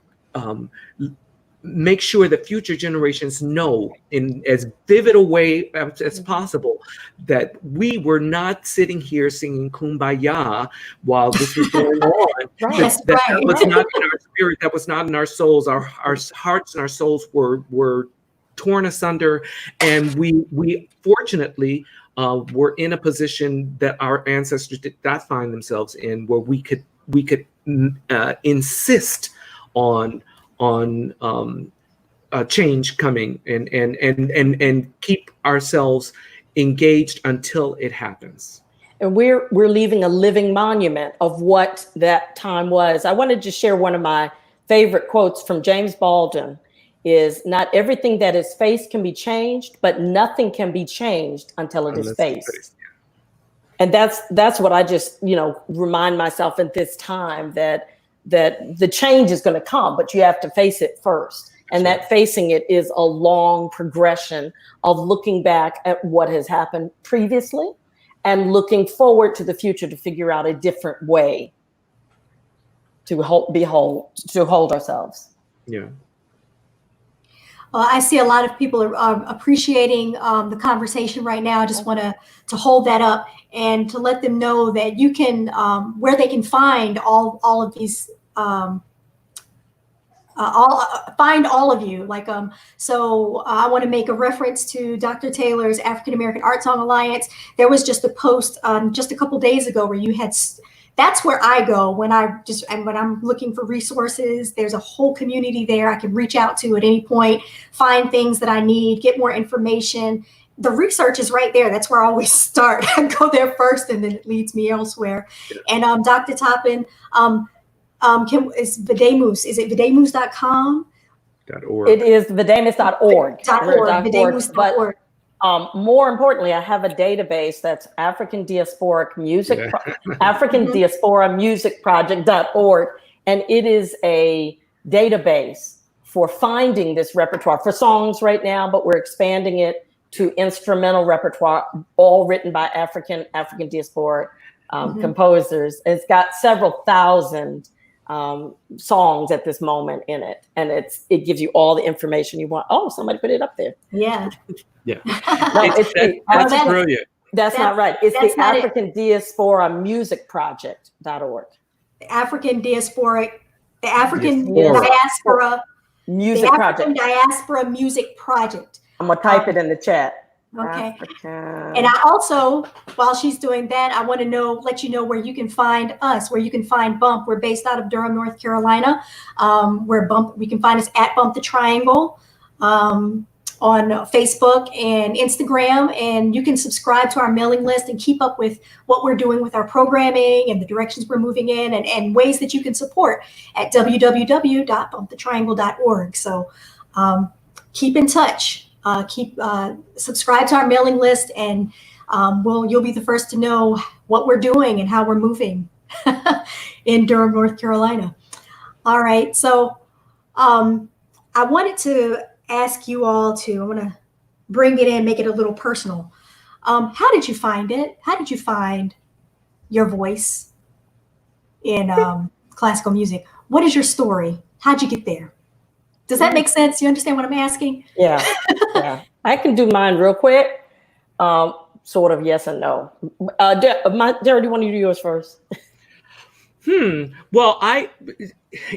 make sure that future generations know in as vivid a way as possible that we were not sitting here singing Kumbaya while this was going on. Right. That was not in our spirit, that was not in our souls. Our hearts and our souls were torn asunder, and we fortunately were in a position that our ancestors did not find themselves in, where we could insist on change coming and keep ourselves engaged until it happens. And we're leaving a living monument of what that time was. I wanted to share one of my favorite quotes from James Baldwin is, "Not everything that is faced can be changed, but nothing can be changed until it is faced." And that's what I just, remind myself at this time, that the change is going to come, but you have to face it first. And that facing it is a long progression of looking back at what has happened previously and looking forward to the future to figure out a different way to hold ourselves. Yeah. I see a lot of people are appreciating the conversation right now. I just want to hold that up and to let them know that you can, where they can find all of these, find all of you. So I want to make a reference to Dr. Taylor's African American Art Song Alliance. There was just a post just a couple days ago where you had. That's where I go when I'm looking for resources. There's a whole community there I can reach out to at any point, find things that I need, get more information. The research is right there. That's where I always start. I go there first, and then it leads me elsewhere. And Dr. Toppin, is Videmus? Is it videmus.com? .org. It is videmus.org. Videmus.org. More importantly, I have a database that's African Diaspora Music, African Diaspora Music Project.org, and it is a database for finding this repertoire for songs right now, but we're expanding it to instrumental repertoire, all written by African Diaspora composers. It's got several thousand songs at this moment in it, and it gives you all the information you want. Oh, somebody put it up there. Yeah. Yeah. That's brilliant. That's not right. It's the African Diaspora Music Project.org. The African Diaspora Music Project. Diaspora Music Project. I'm gonna type it in the chat. Okay. African. And I also, while she's doing that, I want to let you know where you can find us, where you can find Bump. We're based out of Durham, North Carolina. We can find us at Bump the Triangle on Facebook and Instagram, and you can subscribe to our mailing list and keep up with what we're doing with our programming and the directions we're moving in, and ways that you can support at www.bumpthetriangle.org. So keep in touch. Subscribe to our mailing list, and you'll be the first to know what we're doing and how we're moving in Durham, North Carolina. All right, so I wanted to ask you all I want to bring it in, make it a little personal. How did you find it? How did you find your voice in classical music? What is your story? How'd you get there? Does that make sense? You understand what I'm asking? Yeah. I can do mine real quick. Sort of yes and no. Darryl, do you want to do yours first? Well,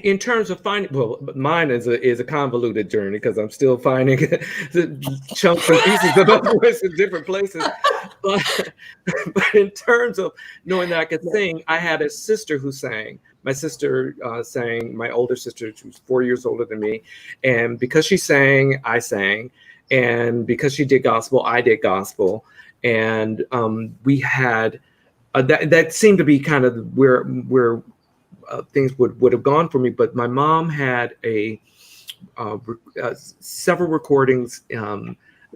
in terms of finding, mine is a convoluted journey because I'm still finding chunks and pieces of my voice in different places. But in terms of knowing that I could sing, I had a sister who sang. My sister sang, my older sister, she was 4 years older than me. And because she sang, I sang. And because she did gospel, I did gospel. And we had, that seemed to be kind of where things would have gone for me. But my mom had several recordings,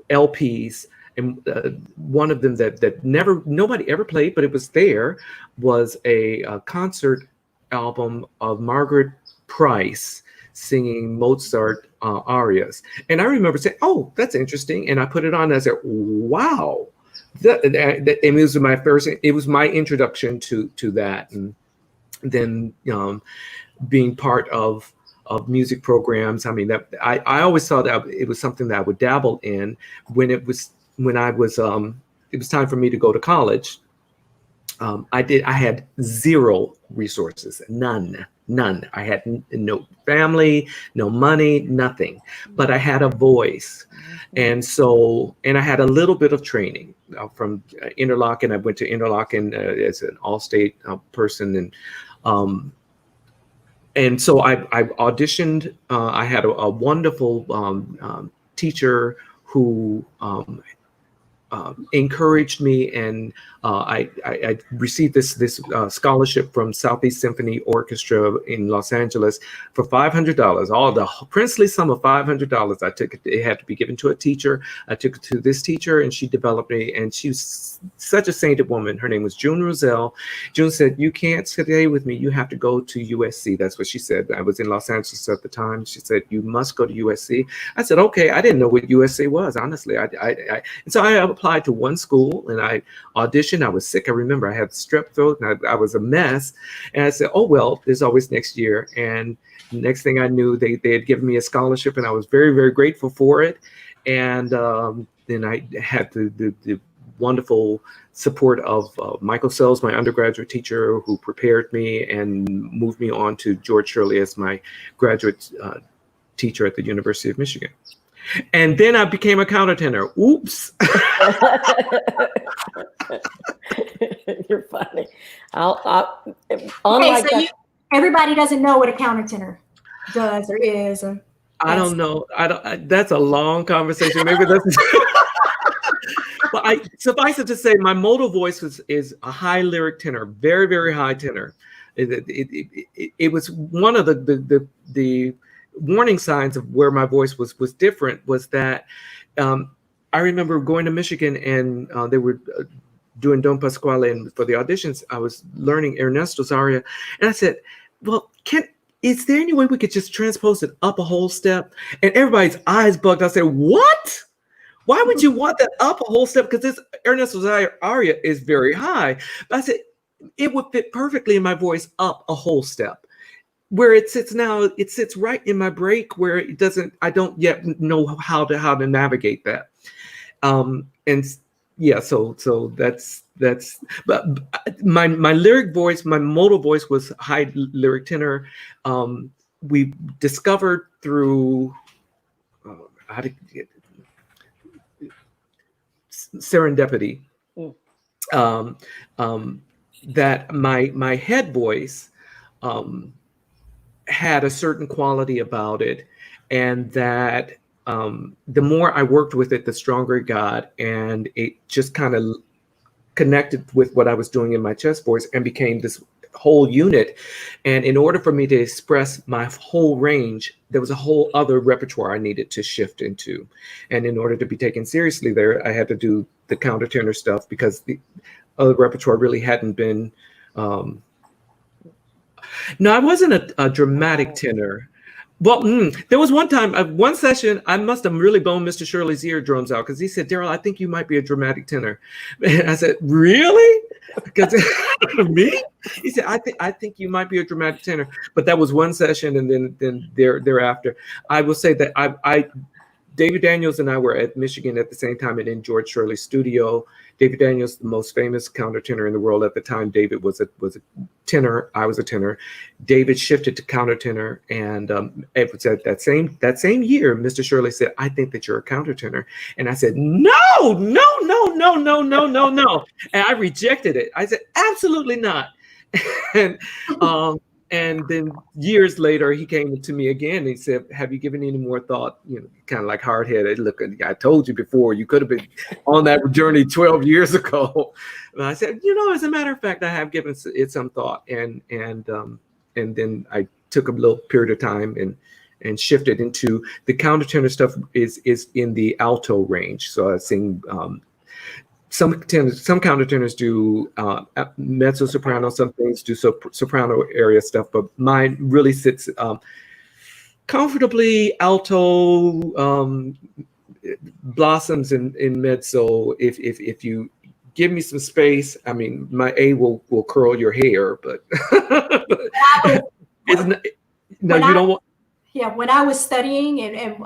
LPs, and one of them that nobody ever played, but it was there, was a concert album of Margaret Price singing Mozart arias. And I remember saying, "Oh, that's interesting," and I put it on. And I said, "Wow." It was my introduction to that, and then being part of music programs. I mean, that I always thought that it was something that I would dabble in. When it was it was time for me to go to college. I had zero resources, none. I had no family, no money, nothing, but I had a voice. And I had a little bit of training from Interlochen. I went to Interlochen as an all-state person. And so I auditioned. I had a wonderful teacher who encouraged me, and I received this scholarship from Southeast Symphony Orchestra in Los Angeles for $500. All the princely sum of $500. I took it. It had to be given to a teacher. I took it to this teacher, and she developed me. And she was such a sainted woman. Her name was June Roselle. June said, "You can't stay with me. You have to go to USC." That's what she said. I was in Los Angeles at the time. She said, "You must go to USC." I said, "Okay." I didn't know what USC was, honestly. And so I applied to one school, and I auditioned. I was sick. I remember I had strep throat, and I was a mess. And I said, "Oh, well, there's always next year." And next thing I knew, they had given me a scholarship, and I was very, very grateful for it. And then I had the wonderful support of Michael Sells, my undergraduate teacher, who prepared me and moved me on to George Shirley as my graduate teacher at the University of Michigan. And then I became a countertenor. Oops. You're funny. Everybody doesn't know what a countertenor does or is. I don't know. That's a long conversation. Maybe that's. But suffice it to say, my modal voice is a high lyric tenor, very, very high tenor. It was one of the warning signs of where my voice was different, was that I remember going to Michigan, and they were doing Don Pasquale, and for the auditions I was learning Ernesto's aria, and I said, "Well, is there any way we could just transpose it up a whole step?" And everybody's eyes bugged. I said, "What? Why would you want that up a whole step? Because this Ernesto's aria is very high." But I said it would fit perfectly in my voice up a whole step. Where it sits now, it sits right in my break, where it doesn't. I don't yet know how to navigate that. And yeah, so that's. But my lyric voice, my modal voice was high lyric tenor. We discovered through serendipity that my head voice had a certain quality about it, and that the more I worked with it, the stronger it got, and it just kind of connected with what I was doing in my chest voice and became this whole unit. And in order for me to express my whole range, there was a whole other repertoire I needed to shift into. And in order to be taken seriously there, I had to do the countertenor stuff, because the other repertoire really hadn't been. No, I wasn't a dramatic tenor. Well, there was one time, one session, I must have really boned Mr. Shirley's eardrums out, because he said, "Darryl, I think you might be a dramatic tenor." And I said, "Really?" Because me? He said, I think you might be a dramatic tenor." But that was one session, and then thereafter, I will say that David Daniels and I were at Michigan at the same time, and in George Shirley's studio. David Daniels, the most famous countertenor in the world at the time. David was a tenor. I was a tenor. David shifted to countertenor, and it was at that same year, Mr. Shirley said, "I think that you're a countertenor." And I said, "No. And I rejected it. I said, "Absolutely not." And then years later, he came to me again and he said, "Have you given any more thought?" Kind of like hard-headed. "Look, I told you before, you could have been on that journey 12 years ago." And I said, "As a matter of fact, I have given it some thought." And then I took a little period of time and shifted into the countertenor stuff is in the alto range. So I sing. Some countertenors do mezzo soprano, some things do soprano area stuff, but mine really sits comfortably alto, blossoms in mezzo if you give me some space. I mean, my A will curl your hair, but it's not, no, you don't want. Yeah, when I was studying and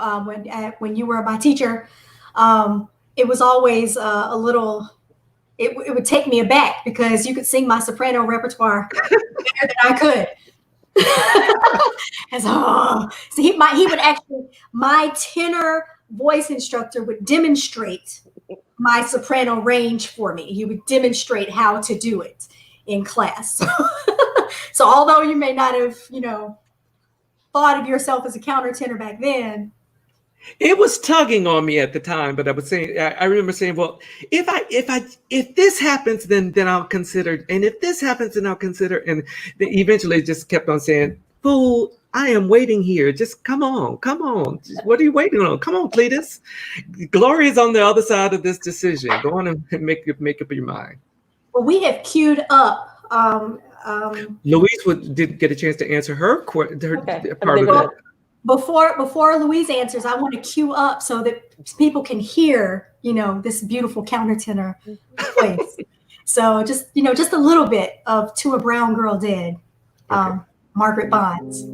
when you were my teacher, it was always a little. It would take me aback because you could sing my soprano repertoire better than I could. And so he would actually, my tenor voice instructor would demonstrate my soprano range for me. He would demonstrate how to do it in class. So although you may not have, thought of yourself as a countertenor back then, it was tugging on me at the time, but I was saying, I remember saying, well, if this happens, then I'll consider, and if this happens, then I'll consider, and then eventually just kept on saying, fool, I am waiting here. Just come on. What are you waiting on? Come on, Cletus. Glory is on the other side of this decision. Go on and make up your mind. Well, we have queued up. Louise didn't get a chance to answer her part of it. Before Louise answers, I want to queue up so that people can hear, this beautiful countertenor voice. So just a little bit of To a Brown Girl Dead, Okay. Margaret Bonds.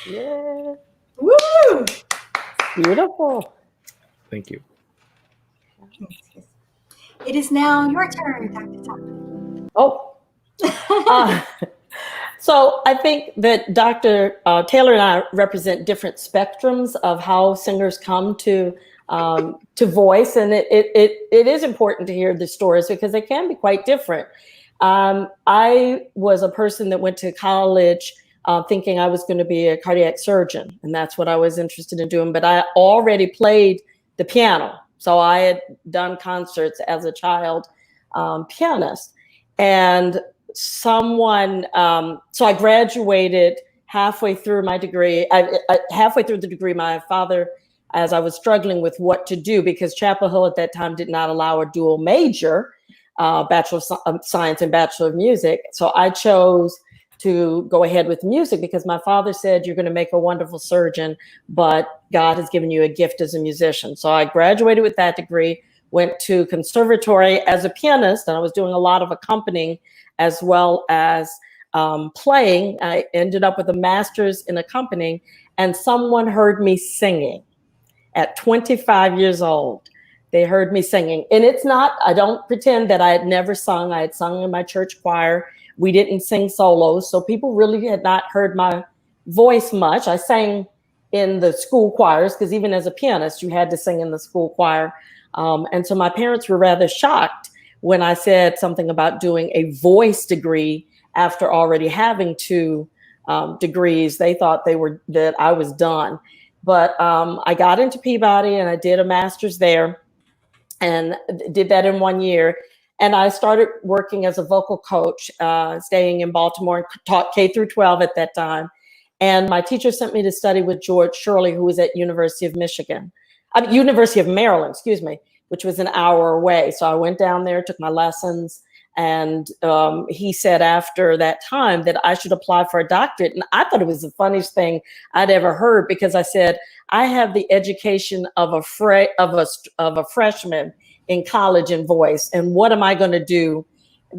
Yeah. Woo! Beautiful. Thank you. It is now your turn, Dr. Toppin. Oh. So I think that Dr. Taylor and I represent different spectrums of how singers come to voice, and it is important to hear the stories because they can be quite different. I was a person that went to college thinking I was going to be a cardiac surgeon, and that's what I was interested in doing. But I already played the piano, so I had done concerts as a child pianist, and so I graduated halfway through my degree. Halfway through the degree, my father, as I was struggling with what to do, because Chapel Hill at that time did not allow a dual major, Bachelor of Science and Bachelor of Music. So I chose to go ahead with music because my father said, you're going to make a wonderful surgeon, but God has given you a gift as a musician. So I graduated with that degree, went to conservatory as a pianist, and I was doing a lot of accompanying as well as playing. I ended up with a master's in accompanying, and someone heard me singing at 25 years old. They heard me singing. And it's not, I don't pretend that I had never sung. I had sung in my church choir. We didn't sing solos, so people really had not heard my voice much. I sang in the school choirs, because even as a pianist, you had to sing in the school choir. And so my parents were rather shocked when I said something about doing a voice degree after already having 2 degrees. They thought that I was done. But I got into Peabody and I did a master's there and did that in 1 year. And I started working as a vocal coach, staying in Baltimore, and taught K through 12 at that time. And my teacher sent me to study with George Shirley, who was at University of Maryland, excuse me, which was an hour away. So I went down there, took my lessons, and he said after that time that I should apply for a doctorate. And I thought it was the funniest thing I'd ever heard, because I said, I have the education of a freshman in college in voice, and what am I going to do?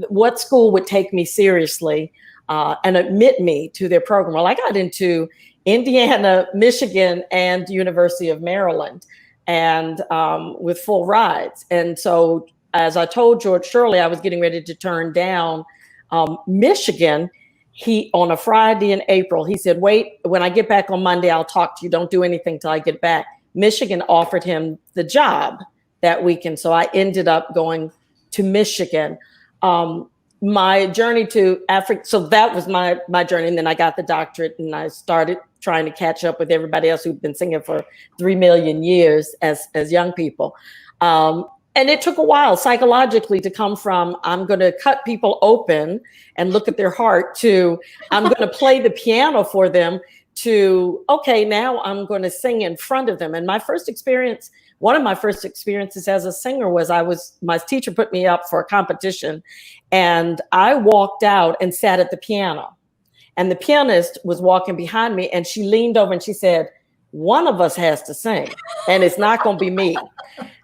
What school would take me seriously and admit me to their program? Well, I got into Indiana, Michigan, and University of Maryland, and with full rides. And so, as I told George Shirley, I was getting ready to turn down Michigan. He, on a Friday in April, he said, wait, when I get back on Monday, I'll talk to you. Don't do anything till I get back. Michigan offered him the job that weekend. So I ended up going to Michigan. My journey to Africa, so that was my journey. And then I got the doctorate and I started trying to catch up with everybody else who'd been singing for 3 million years as young people. And it took a while psychologically to come from, I'm going to cut people open and look at their heart, to I'm going to play the piano for them, to, okay, now I'm going to sing in front of them. And my first experience, one of my first experiences as a singer was my teacher put me up for a competition, and I walked out and sat at the piano. And the pianist was walking behind me, and she leaned over and she said, one of us has to sing, and it's not going to be me.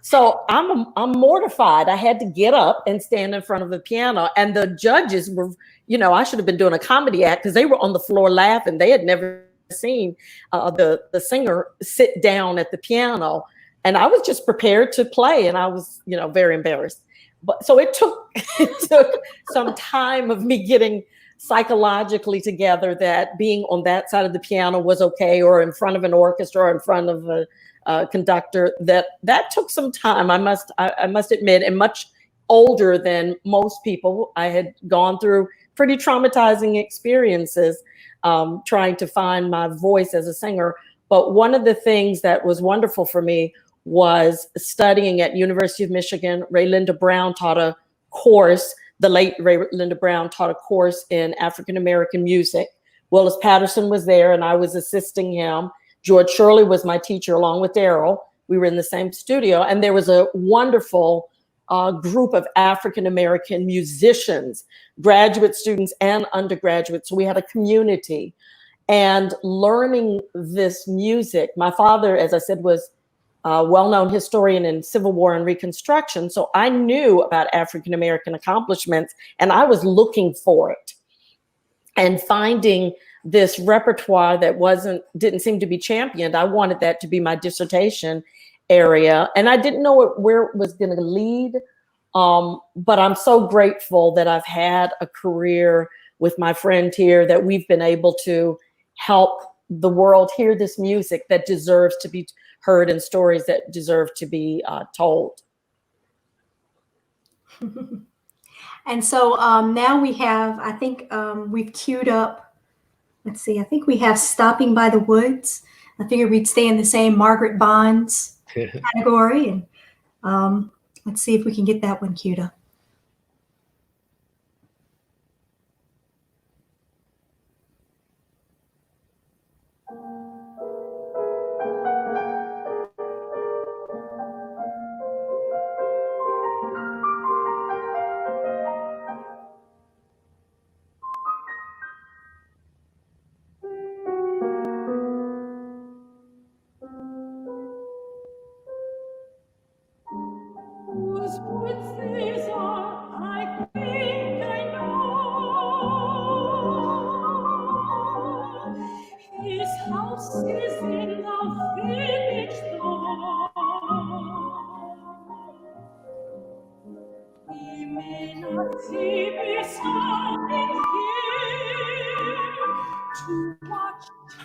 So I'm mortified. I had to get up and stand in front of the piano, and the judges were, I should have been doing a comedy act, because they were on the floor laughing. They had never seen the singer sit down at the piano, and I was just prepared to play, and I was, very embarrassed. But so it took some time of me getting psychologically together that being on that side of the piano was okay, or in front of an orchestra, or in front of a conductor. That took some time, I must admit, and much older than most people. I had gone through pretty traumatizing experiences trying to find my voice as a singer. But one of the things that was wonderful for me was studying at University of Michigan. Ray Linda Brown taught a course. The late Ray Linda Brown taught a course in African-American music. Willis Patterson was there, and I was assisting him. George Shirley was my teacher, along with Darryl. We were in the same studio, and there was a wonderful group of African-American musicians, graduate students and undergraduates. So we had a community, and learning this music. My father, as I said, was a well-known historian in Civil War and Reconstruction. So I knew about African-American accomplishments, and I was looking for it and finding this repertoire that didn't seem to be championed. I wanted that to be my dissertation area, and I didn't know where it was going to lead. But I'm so grateful that I've had a career with my friend here, that we've been able to help the world hear this music that deserves to be heard, and stories that deserve to be told. And so now we have, I think we've queued up, let's see, I think we have Stopping by the Woods. I figured we'd stay in the same Margaret Bonds category. And let's see if we can get that one queued up.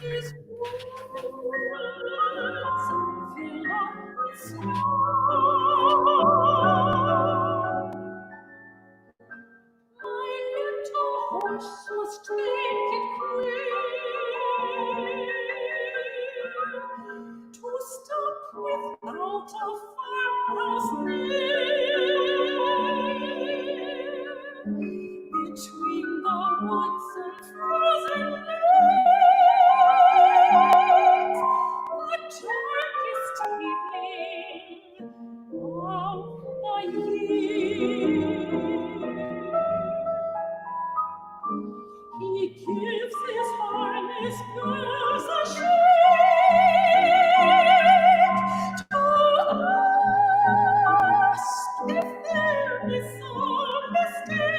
His words fill up the sky. My little horse must take it quick to stop without a farmhouse near. Between the woods and frozen lakes, the darkest evening of the year. He gives his harness girls a shake to ask if there is some mistake.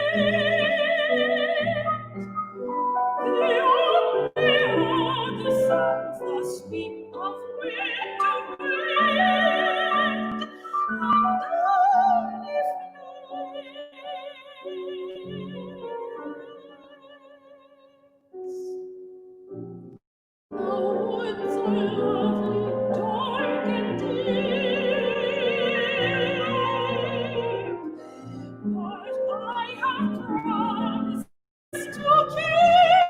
They only are the sounds, the sweep of winter wind, and only the woods are lovely, dark and deep, but I have promised to keep,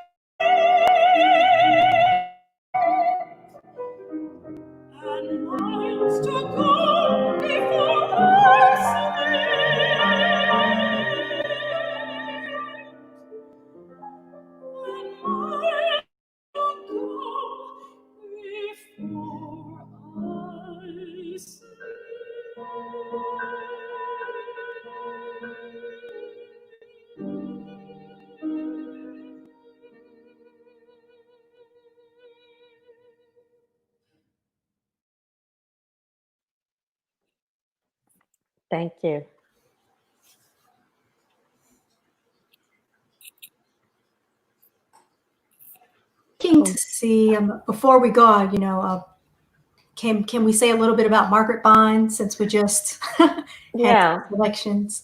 and miles to go before I sleep, and miles to go before I Thank you. Looking to see before we go, can we say a little bit about Margaret Bond since we just had elections?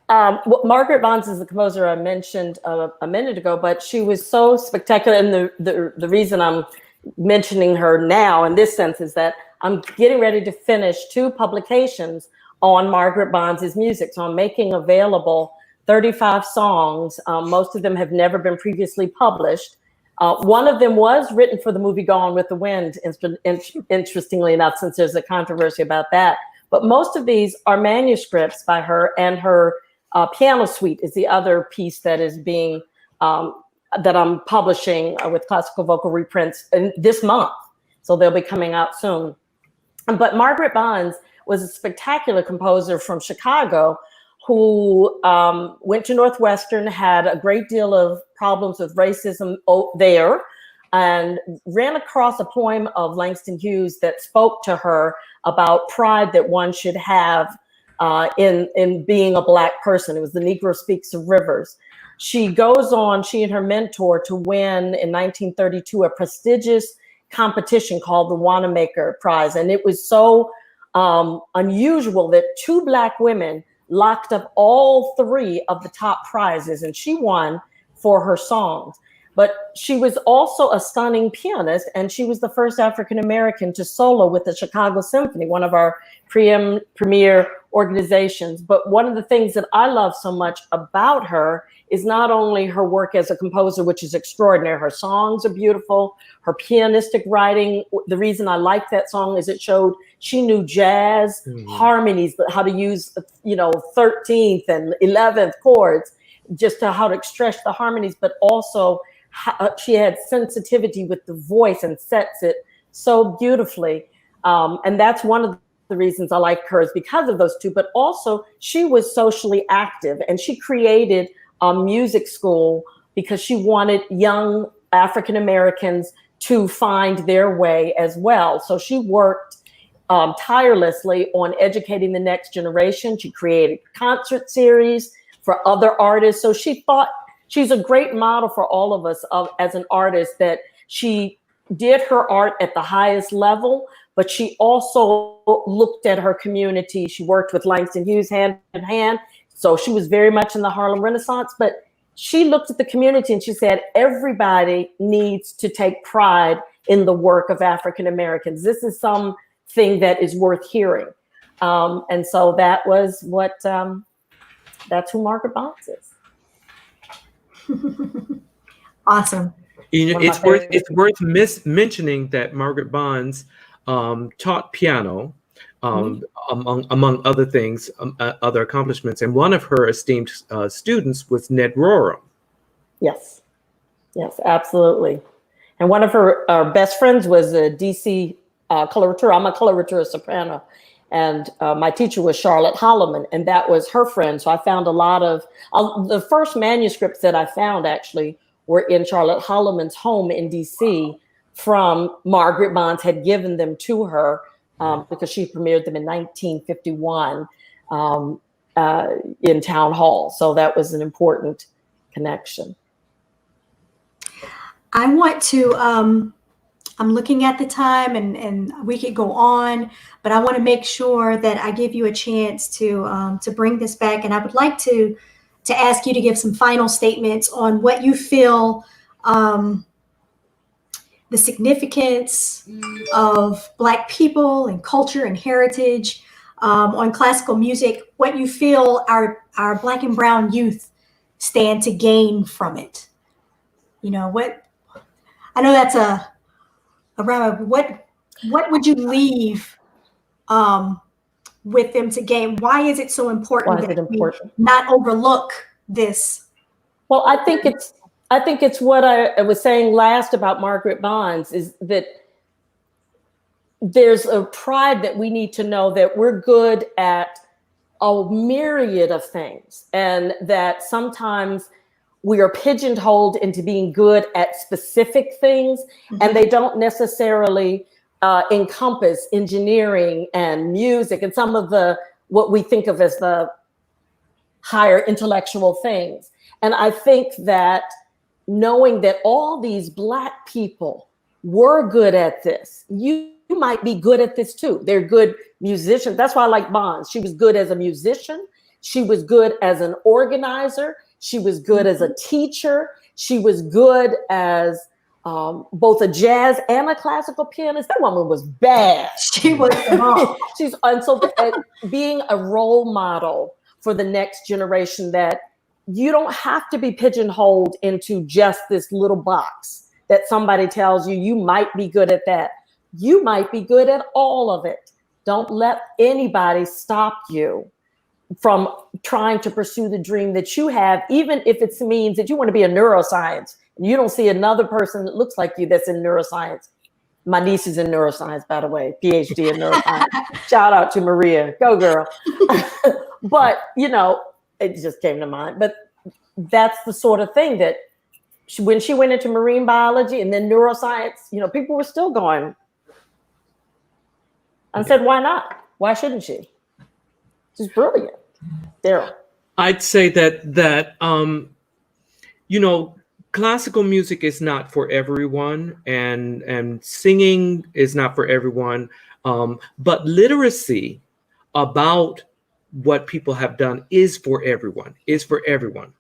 Well, Margaret Bonds is the composer I mentioned a minute ago, but she was so spectacular. And the reason I'm mentioning her now in this sense is that I'm getting ready to finish 2 publications on Margaret Bonds' music. So I'm making available 35 songs. Most of them have never been previously published. One of them was written for the movie Gone with the Wind, interestingly enough, since there's a controversy about that. But most of these are manuscripts by her, and her piano suite is the other piece that is being, that I'm publishing with classical vocal reprints this month. So they'll be coming out soon. But Margaret Bonds was a spectacular composer from Chicago who went to Northwestern, had a great deal of problems with racism there, and ran across a poem of Langston Hughes that spoke to her about pride that one should have in being a Black person. It was The Negro Speaks of Rivers. She goes on, she and her mentor, to win in 1932 a prestigious competition called the Wanamaker Prize. And it was so unusual that 2 Black women locked up all 3 of the top prizes, and she won for her songs. But she was also a stunning pianist, and she was the first African-American to solo with the Chicago Symphony, one of our premier organizations. But one of the things that I love so much about her is not only her work as a composer, which is extraordinary. Her songs are beautiful, her pianistic writing. The reason I like that song is it showed she knew jazz harmonies, but how to use, 13th and 11th chords, just to how to stretch the harmonies, but also she had sensitivity with the voice and sets it so beautifully. And that's one of the reasons I like her, is because of those 2, but also she was socially active, and she created a music school because she wanted young African Americans to find their way as well. So she worked tirelessly on educating the next generation. She created concert series for other artists. So she thought she's a great model for all of us as an artist, that she did her art at the highest level, but she also looked at her community. She worked with Langston Hughes hand in hand. So she was very much in the Harlem Renaissance, but she looked at the community and she said, everybody needs to take pride in the work of African Americans. This is something that is worth hearing. And so that was what, that's who Margaret Bonds is. Awesome. You know, One of my it's worth mentioning that Margaret Bonds taught piano, among other things, other accomplishments. And one of her esteemed students was Ned Rorem. Yes, yes, absolutely. And one of her best friends was a DC coloratura. I'm a coloratura soprano. And my teacher was Charlotte Holloman, and that was her friend. So I found a lot of, the first manuscripts that I found actually were in Charlotte Holloman's home in DC from Margaret Bonds had given them to her because she premiered them in 1951 in Town Hall. So that was an important connection. I want to, I'm looking at the time and we could go on, but I want to make sure that I give you a chance to bring this back. And I would like to ask you to give some final statements on what you feel the significance of Black people and culture and heritage on classical music, what you feel our Black and brown youth stand to gain from it. You know, what, I know that's around what would you leave with them to gain? Why is it so important that we not overlook this? Well, I think it's what I was saying last about Margaret Bonds, is that there's a pride that we need to know that we're good at a myriad of things, and that sometimes we are pigeonholed into being good at specific things, and they don't necessarily encompass engineering and music and some of the, what we think of as the higher intellectual things. And I think that knowing that all these Black people were good at this, you might be good at this too. They're good musicians. That's why I like Bonds. She was good as a musician. She was good as an organizer. She was good as a teacher. She was good as both a jazz and a classical pianist. That woman was bad. She was and so being a role model for the next generation, that you don't have to be pigeonholed into just this little box that somebody tells you, you might be good at that. You might be good at all of it. Don't let anybody stop you from trying to pursue the dream that you have, even if it means that you want to be a neuroscience and you don't see another person that looks like you that's in neuroscience. My niece is in neuroscience, by the way, PhD in neuroscience. Shout out to Maria, go girl. But, you know, it just came to mind. But that's the sort of thing that when she went into marine biology and then neuroscience, you know, people were still going. I said, why not? Why shouldn't she? She's brilliant. Darryl. I'd say that you know, classical music is not for everyone, and singing is not for everyone. But literacy about what people have done is for everyone. Is for everyone.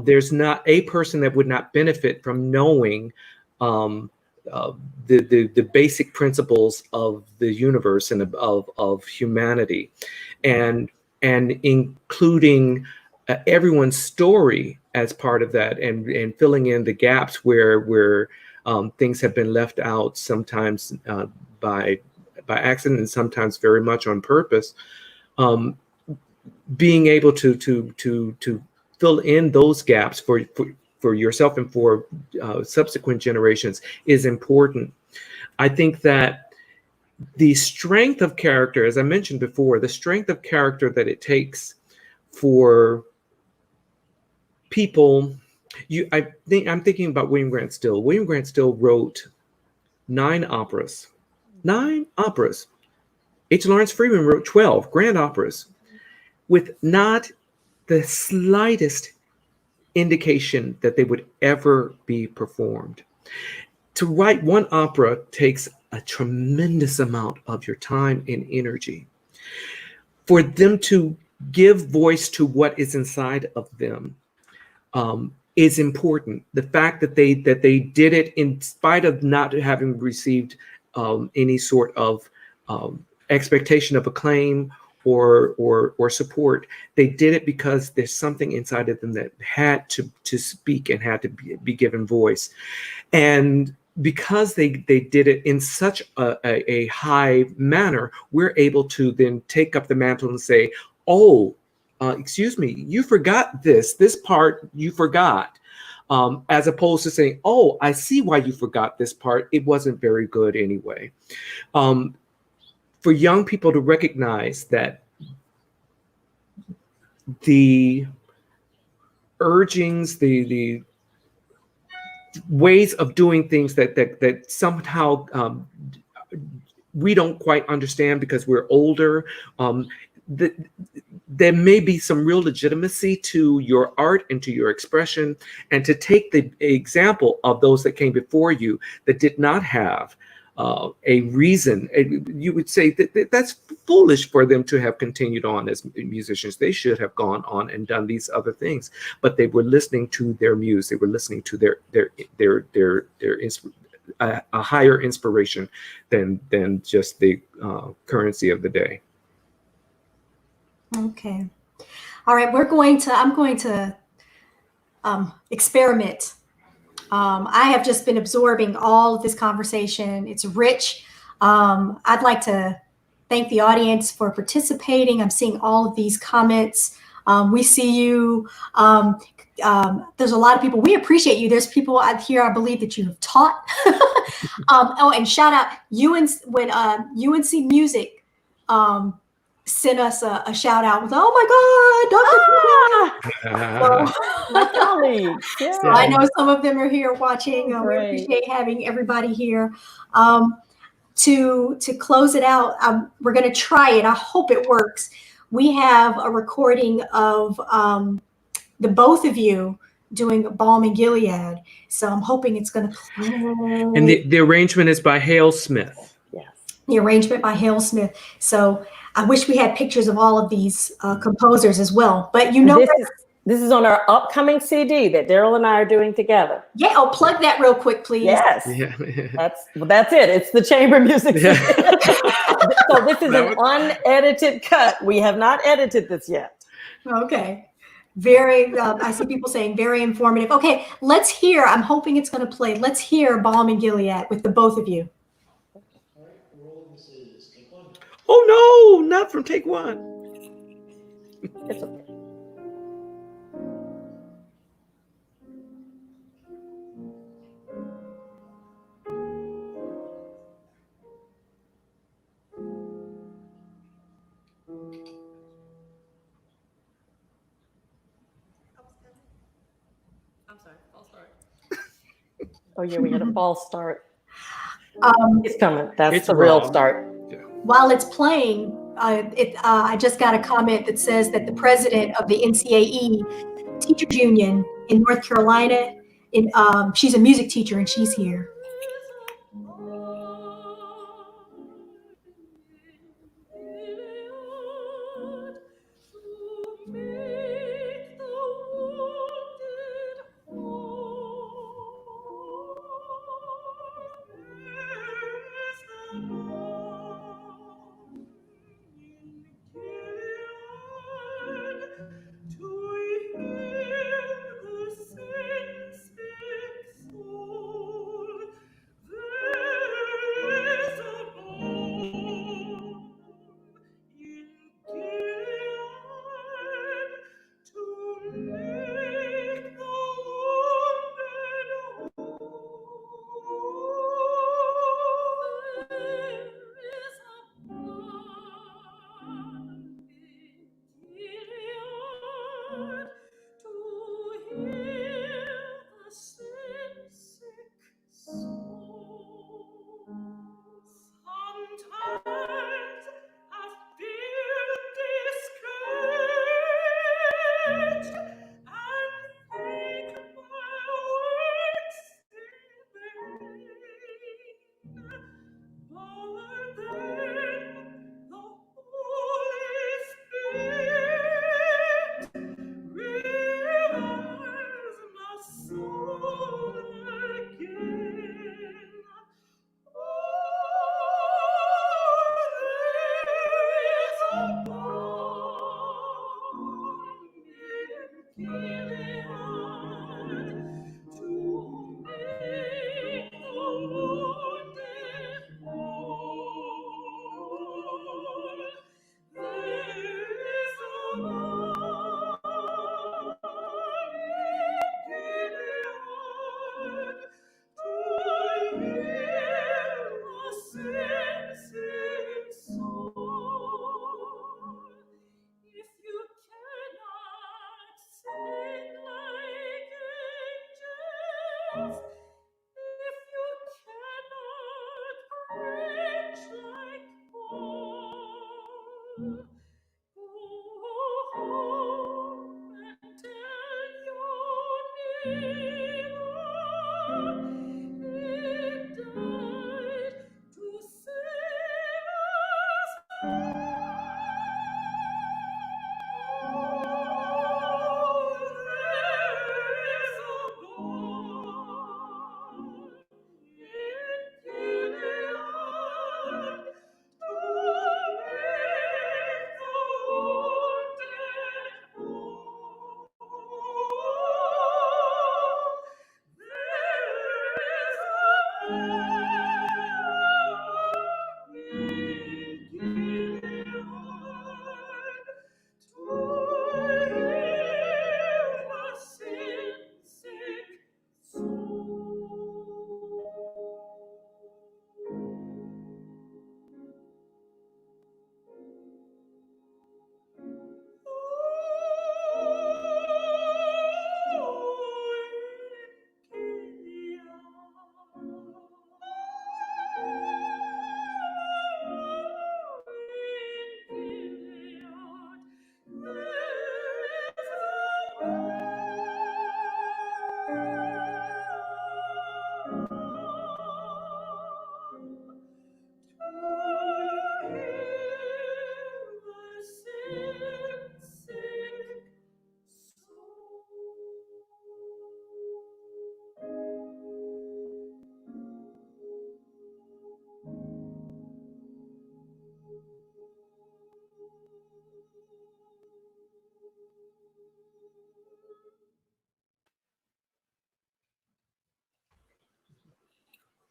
There's not a person that would not benefit from knowing the basic principles of the universe and of humanity, and including everyone's story as part of that, and filling in the gaps where things have been left out, sometimes by accident and sometimes very much on purpose. Being able to fill in those gaps for yourself and for subsequent generations is important. I think that the strength of character, as I mentioned before, the strength of character that it takes for people, I'm thinking about William Grant Still. William Grant Still wrote 9 operas. 9 operas. H. Lawrence Freeman wrote 12 grand operas with not the slightest indication that they would ever be performed. To write one opera takes a tremendous amount of your time and energy. For them to give voice to what is inside of them is important. The fact that they did it in spite of not having received any sort of expectation of acclaim or support. They did it because there's something inside of them that had to speak and had to be given voice. And because they did it in such a high manner, we're able to then take up the mantle and say, oh, excuse me, you forgot this part you forgot. As opposed to saying, oh, I see why you forgot this part. It wasn't very good anyway. For young people to recognize that the urgings, the ways of doing things that somehow we don't quite understand because we're older, there may be some real legitimacy to your art and to your expression, and to take the example of those that came before you that did not have a reason. You would say that's foolish for them to have continued on as musicians. They should have gone on and done these other things, but they were listening to their muse. They were listening to a higher inspiration than just the currency of the day. Okay. All right. I'm going to experiment. I have just been absorbing all of this conversation. It's rich. I'd like to thank the audience for participating. I'm seeing all of these comments. We see you. There's a lot of people. We appreciate you. There's people out here, I believe, that you have taught. Oh, and shout out when UNC Music sent us a shout out with, oh my God, Dr. My colleagues. Yeah. So I know some of them are here watching. We Great. appreciate having everybody here. To close it out, we're going to try it. I hope it works. We have a recording of the both of you doing Balm in Gilead. So I'm hoping it's going to play. And the arrangement is by Hale Smith. Yes. The arrangement by Hale Smith. So I wish we had pictures of all of these composers as well. But you know, this is on our upcoming CD that Darryl and I are doing together. Yeah, I'll plug that real quick, please. Yes. Yeah. That's it. It's the chamber music. Yeah. So this is an unedited cut. We have not edited this yet. Okay. Very, I see people saying very informative. Okay, let's hear. I'm hoping it's going to play. Let's hear Balm in Gilead with the both of you. Oh no, not from take one. It's okay. I'm sorry, false start. Oh yeah, we had a false start. It's coming. That's It's the real wrong. start. Yeah. While it's playing, I just got a comment that says that the president of the NCAE Teachers Union in North Carolina, she's a music teacher and she's here.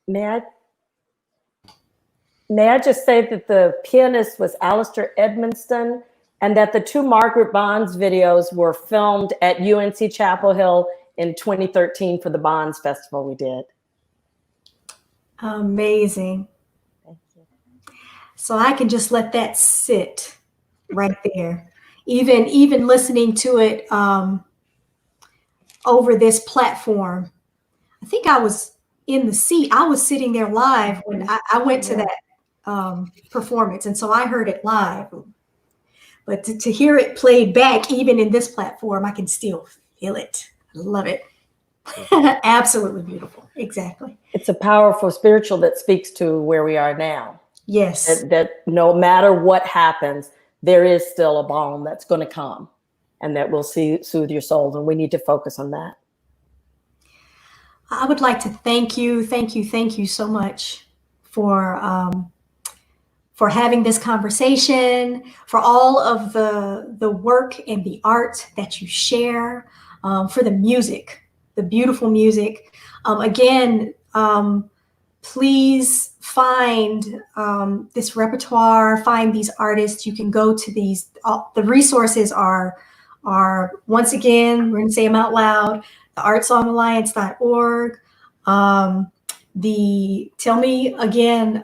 May I just say that the pianist was Alistair Edmonston, and that the two Margaret Bonds videos were filmed at UNC Chapel Hill in 2013 for the Bonds Festival we did. Amazing. Thank you. So I can just let that sit right there. Even listening to it over this platform. I think I was in the seat. I was sitting there live when I went to that performance. And so I heard it live. But to hear it played back, even in this platform, I can still feel it. I love it. Absolutely beautiful. Exactly. It's a powerful spiritual that speaks to where we are now. Yes. That no matter what happens, there is still a balm that's going to come and that will soothe your soul. And we need to focus on that. I would like to thank you so much for having this conversation, for all of the work and the art that you share, for the music, the beautiful music. Again, please find this repertoire, find these artists. You can go to these. The resources are once again, we're going to say them out loud. The artsongalliance.org. Tell me again,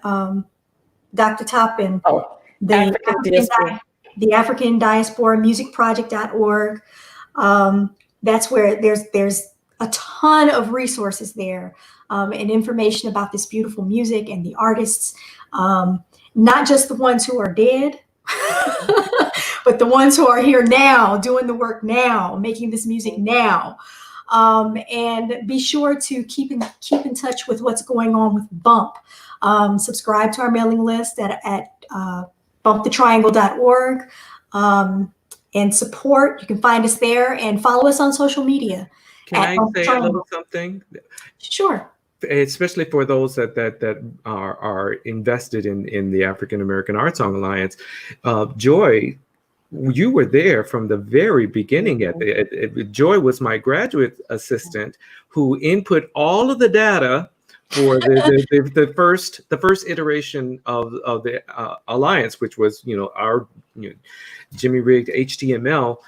Dr. Toppin, the African Diaspora Music Project.org. That's where there's a ton of resources there and information about this beautiful music and the artists, not just the ones who are dead, but the ones who are here now, doing the work now, making this music now. And be sure to keep in touch with what's going on with Bump. Subscribe to our mailing list at bumpthetriangle.org and support. You can find us there and follow us on social media. Can I say a little something? Sure. Especially for those that are invested in the African American Art Song Alliance. Joy, you were there from the very beginning. Joy was my graduate assistant who input all of the data for the first iteration of the alliance, which was our Jimmy rigged HTML.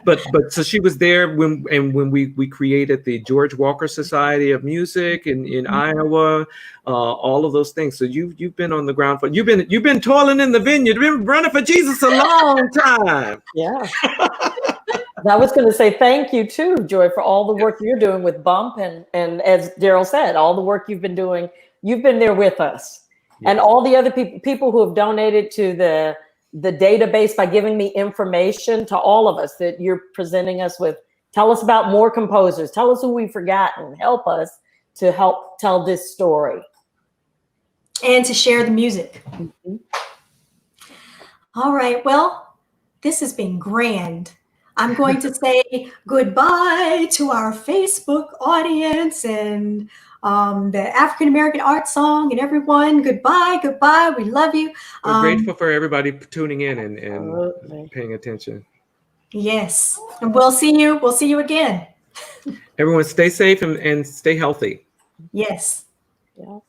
But so she was there when we created the George Walker Society of Music in Iowa, all of those things. So you've been on the ground for you've been toiling in the vineyard, you've been running for Jesus a long time. Yeah. I was going to say thank you too, Joy, for all the work you're doing with Bump and as Darryl said, all the work you've been doing. You've been there with us, and all the other people who have donated to the database by giving me information, to all of us that you're presenting us with. Tell us about more composers. Tell us who we've forgotten. Help us to help tell this story. And to share the music. Mm-hmm. All right. Well, this has been grand. I'm going to say goodbye to our Facebook audience and the African American Art Song and everyone. Goodbye. We love you. We're grateful for everybody tuning in and paying attention. Yes. And we'll see you again. Everyone stay safe and stay healthy. Yes. Yeah.